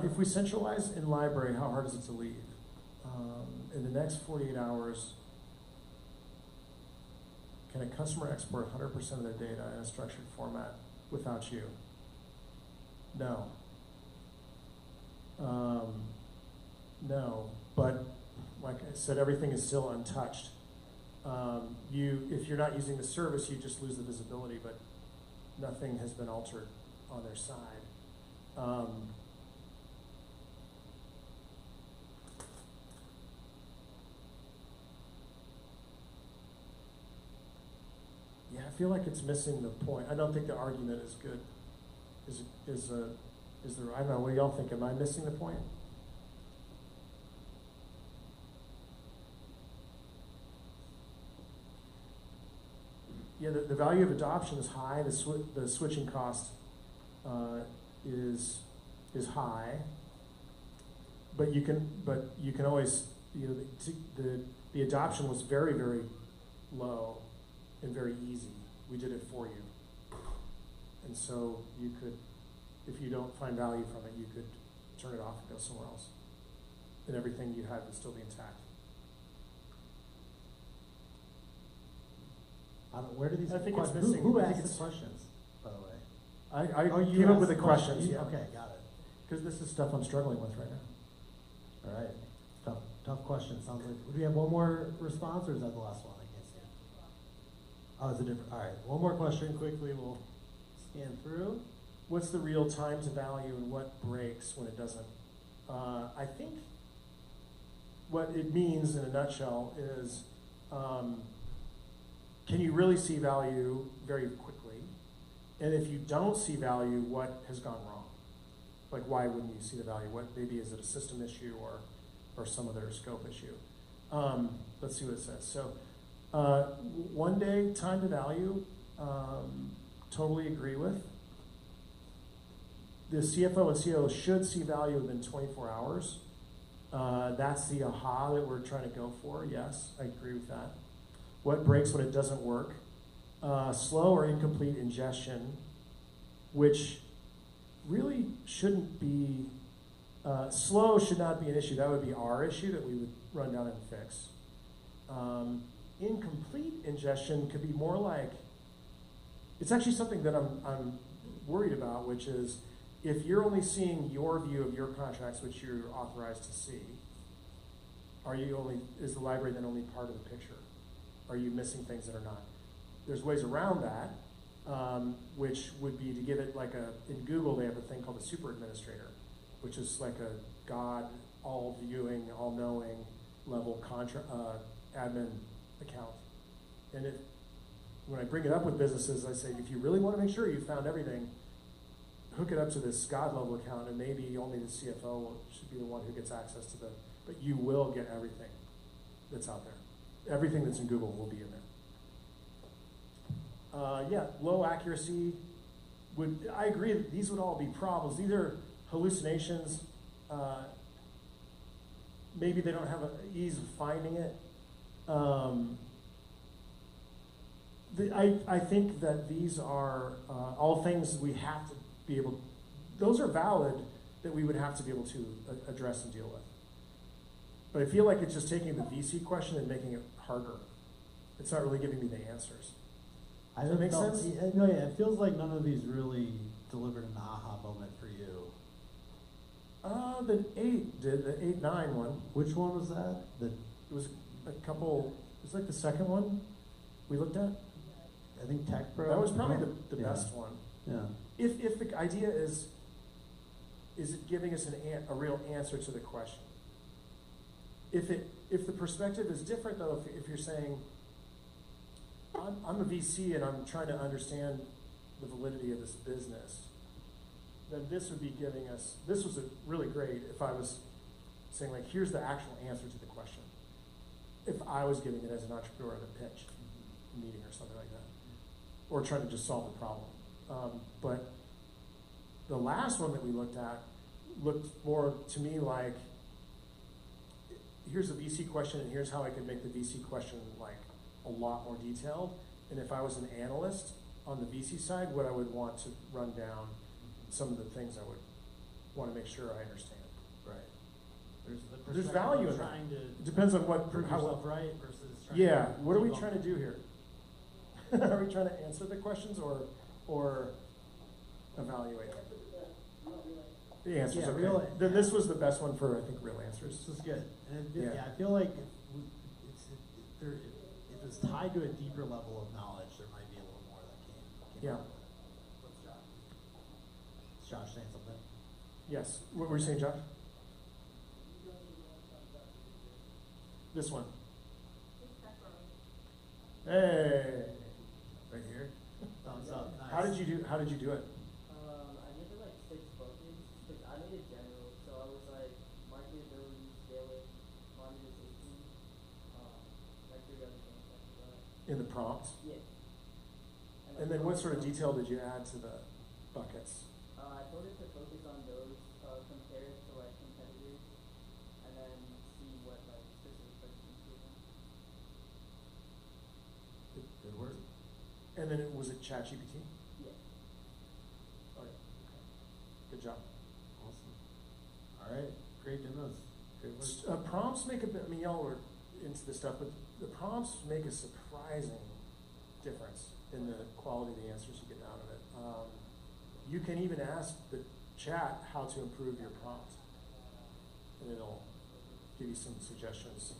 If we centralize in library, how hard is it to leave? In the next 48 hours, can a customer export 100% of their data in a structured format without you? No. No, but like I said, everything is still untouched. If you're not using the service, you just lose the visibility, but nothing has been altered on their side. Yeah, I feel like it's missing the point. I don't think the argument is good. Is there? I don't know. What do y'all think? Am I missing the point? Yeah, the value of adoption is high. The switching cost is high. But you can always, you know, the adoption was very, very low and very easy. We did it for you. And so you could, if you don't find value from it, you could turn it off and go somewhere else. And everything you had would still be intact. Where do these I think questions, it's missing. who I think asked it's the questions, by the way? I You came up asked with the questions, questions. yeah. Okay, got it. Because this is stuff I'm struggling with right now. All right, tough question. Sounds like, do we have one more response, or is that the last one? I can't see it. Oh, it's a different, all right. One more question quickly, we'll scan through. What's the real time to value and what breaks when it doesn't? I think what it means in a nutshell is, can you really see value very quickly? And if you don't see value, what has gone wrong? Like, why wouldn't you see the value? What, maybe is it a system issue or some other scope issue? Let's see what it says. So 1 day time to value, totally agree with. The CFO and COO should see value within 24 hours. That's the aha that we're trying to go for. Yes, I agree with that. What breaks when it doesn't work? Slow or incomplete ingestion, which really shouldn't be, slow should not be an issue. That would be our issue that we would run down and fix. Incomplete ingestion could be more like, it's actually something that I'm worried about, which is if you're only seeing your view of your contracts, which you're authorized to see, is the library then only part of the picture? Are you missing things that are not? There's ways around that, which would be to give it like in Google they have a thing called a super administrator, which is like a God, all viewing, all knowing level admin account. And when I bring it up with businesses, I say, if you really want to make sure you've found everything, hook it up to this God level account, and maybe only the CFO should be the one who gets access to but you will get everything that's out there. Everything that's in Google will be in there. Yeah, low accuracy I agree that these would all be problems. These are hallucinations. Maybe they don't have an ease of finding it. I think that these are all things we have to be able, those are valid that we would have to be able to address and deal with. But I feel like it's just taking the VC question and making it harder. It's not really giving me the answers. Does that make sense? No, yeah, it feels like none of these really delivered an aha moment for you. The 8-9 one. Which one was that? It was a couple, it was like the second one we looked at. I think Tech Pro. That was probably the best one. Yeah. If the idea is it giving us a real answer to the question? If the perspective is different though, if you're saying, I'm a VC and I'm trying to understand the validity of this business, then this would be giving us, this was really great if I was saying like, here's the actual answer to the question. If I was giving it as an entrepreneur at a pitch meeting or something like that, or trying to just solve the problem. But the last one that we looked at looked more to me like, here's a VC question and here's how I could make the VC question like a lot more detailed. And if I was an analyst on the VC side, what I would want to run down some of the things I would want to make sure I understand. Right. There's value in trying that. to It depends on what prove how yourself right versus trying yeah. to What are we debunk. trying to do here? Are we trying to answer the questions or evaluate? The answers. Yeah, Okay. real- Then this was the best one for I think real answers. This is good. And Yeah. I feel like if it's tied to a deeper level of knowledge, there might be a little more that came Yeah. out of it. What's Josh? Is Josh saying something? Yes. What were you saying, Josh? This one. Hey. Right here. Thumbs up. Nice. How did you do it? I made it like 6 buckets because I made it general. So I was like marketability, scaling, monetization, like 3 other things after that. In the prompts? Yeah. And then what sort of detail did you add to the buckets? I told it to focus on those compared to like competitors, and then see what like specific questions we have. Good word. And then was it ChatGPT? Yeah. Okay. Good job. Awesome. All right. Great demos. Great work. Prompts make a bit, I mean, y'all were into this stuff, but the prompts make a surprising difference in the quality of the answers you get out of it. You can even ask the chat how to improve your prompt, and it'll give you some suggestions.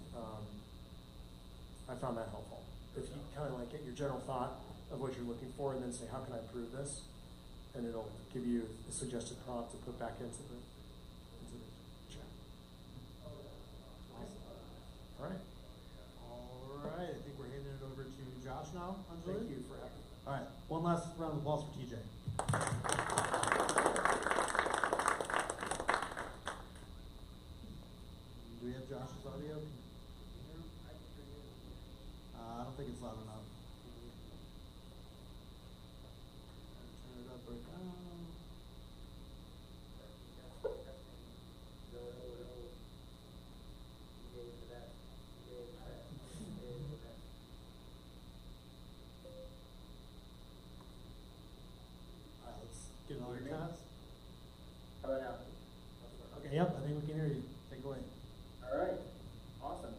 I found that helpful. If you kind of like get your general thought of what you're looking for, and then say, how can I improve this? And it'll give you a suggested prompt to put back into the chat. Awesome. All right. All right. I think we're handing it over to Josh now. Thank you for having me. All right. One last round of applause for TJ. Do we have Josh's audio? Can you hear him? I don't think it's loud enough. Turn it up or down. All right, let's get another test. How about now? Okay, yep, I think we can hear you. Take it away. All right, awesome.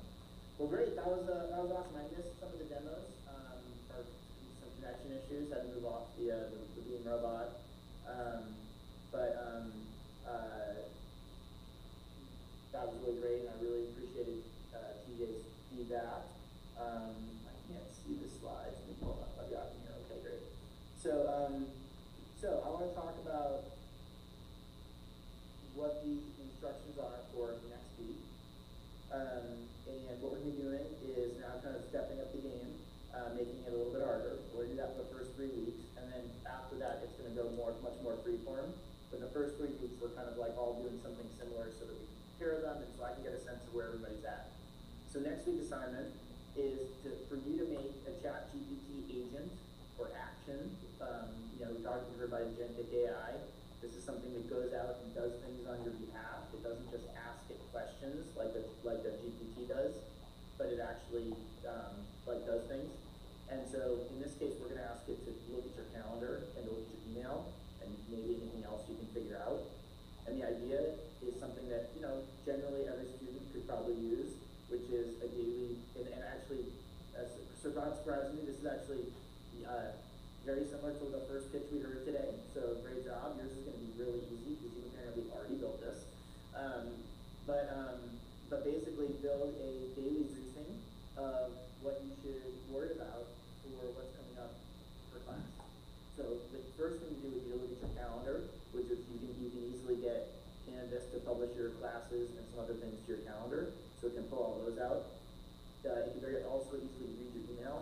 Well, great. That was awesome. I missed some of the demos for some connection issues. Had to move off the Beam robot, but want to talk about what the instructions are for next week. And what we're going to be doing is now kind of stepping up the game, making it a little bit harder. We'll do that for the first 3 weeks, and then after that, it's going to go much more freeform. But the first 3 weeks, we're kind of like all doing something similar so that we can compare them, and so I can get a sense of where everybody's at. So next week's assignment is for you to make a ChatGPT agent or action. We talked to everybody in Agentic AI. This is something that goes out and does things on your behalf. It doesn't just ask it questions like a GPT does, but it actually does things. And so in this case, we're going to ask it to look at your calendar and look at your email and maybe anything else you can figure out. And the idea is something that generally every student could probably use, which is a daily and actually, so not surprisingly, this is actually very similar to the first pitch we heard today. So great job. Yours is going to be really easy because you apparently already built this. But basically build a daily briefing of what you should worry about for what's coming up for class. So the first thing you do would be to look at your calendar, which is you can easily get Canvas to publish your classes and some other things to your calendar, so it can pull all those out. You can also easily read your email.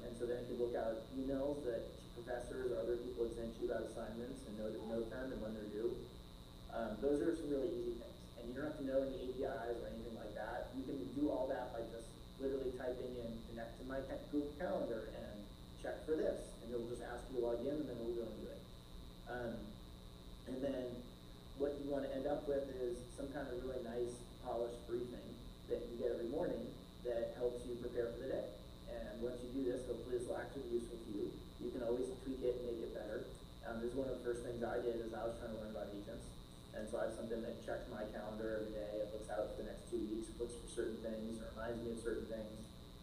And so then you can look out emails that professors or other people have sent you about assignments and note them and when they're due. Those are some really easy things. And you don't have to know any APIs or anything like that. You can do all that by just literally typing in connect to my Google Calendar and check for this. And it'll just ask you to log in and then we'll go and do it. And then what you want to end up with is some kind of really nice polished briefing that you get every morning that helps you prepare for the day. And once you do this, hopefully this will actually be useful to you. You can always tweak it and make it better. This is one of the first things I did as I was trying to learn about agents. And so I have something that checks my calendar every day. It looks out for the next 2 weeks. It looks for certain things. It reminds me of certain things.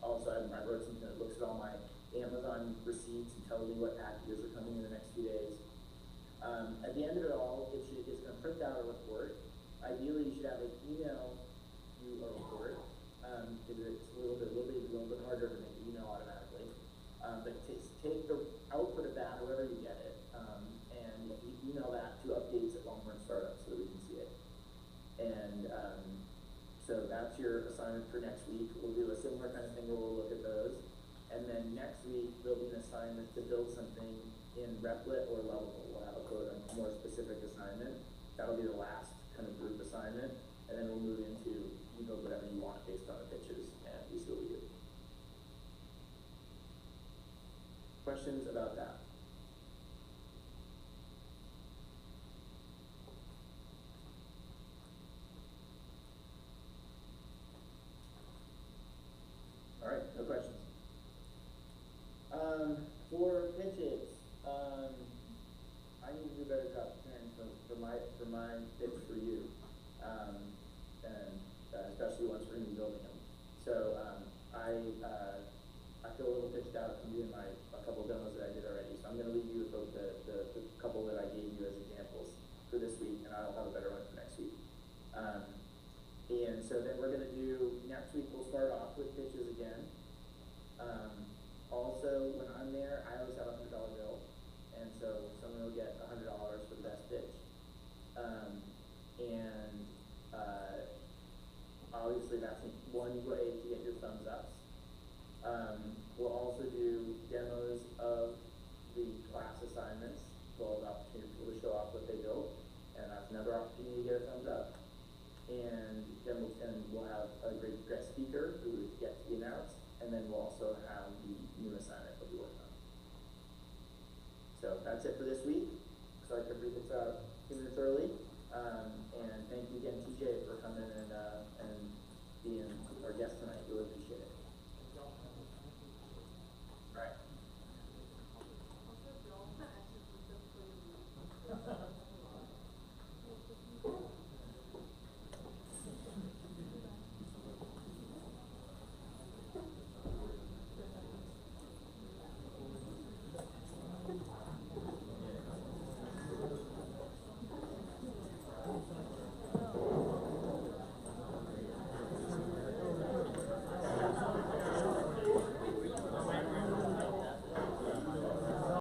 Also, I wrote something that looks at all my Amazon receipts and tells me what packages are coming in the next few days. At the end of it all, it's going to print out a report. Ideally, you should have it email you a report. Because it's a little bit harder to make email automatically. But take the output of that, however you get it, and you email that to updates at Longhorn Startup so that we can see it. And so that's your assignment for next week. We'll do a similar kind of thing where we'll look at those. And then next week, there'll be an assignment to build something in Replit or Lovable. We'll have a more specific assignment. That'll be the last kind of group assignment. And then we'll move into you build whatever you want based on the pitches, and we see what we do. Questions about that? All right, no questions. For pitches, I need to do a better job preparing for my pitch for you, and especially once we're going to be building them. So I feel a little pitched out from doing a couple of demos that I did already. So I'm going to leave you with the couple that I gave you as examples for this week, and I'll have a better one for next week. And so then we're going to do, next week we'll start off with pitches again. Also, when I'm there, I always have a $100 bill, and so someone will get $100 for the best pitch. Obviously that's one way to get your thumbs ups. We'll also do demos of the class assignments. We'll have an opportunity for people to show off what they built, and that's another opportunity to get a thumbs up. And then we'll have a great guest speaker who is yet to be announced, and then we'll also have the new assignment that we worked on. So that's it for this week. So I can read this out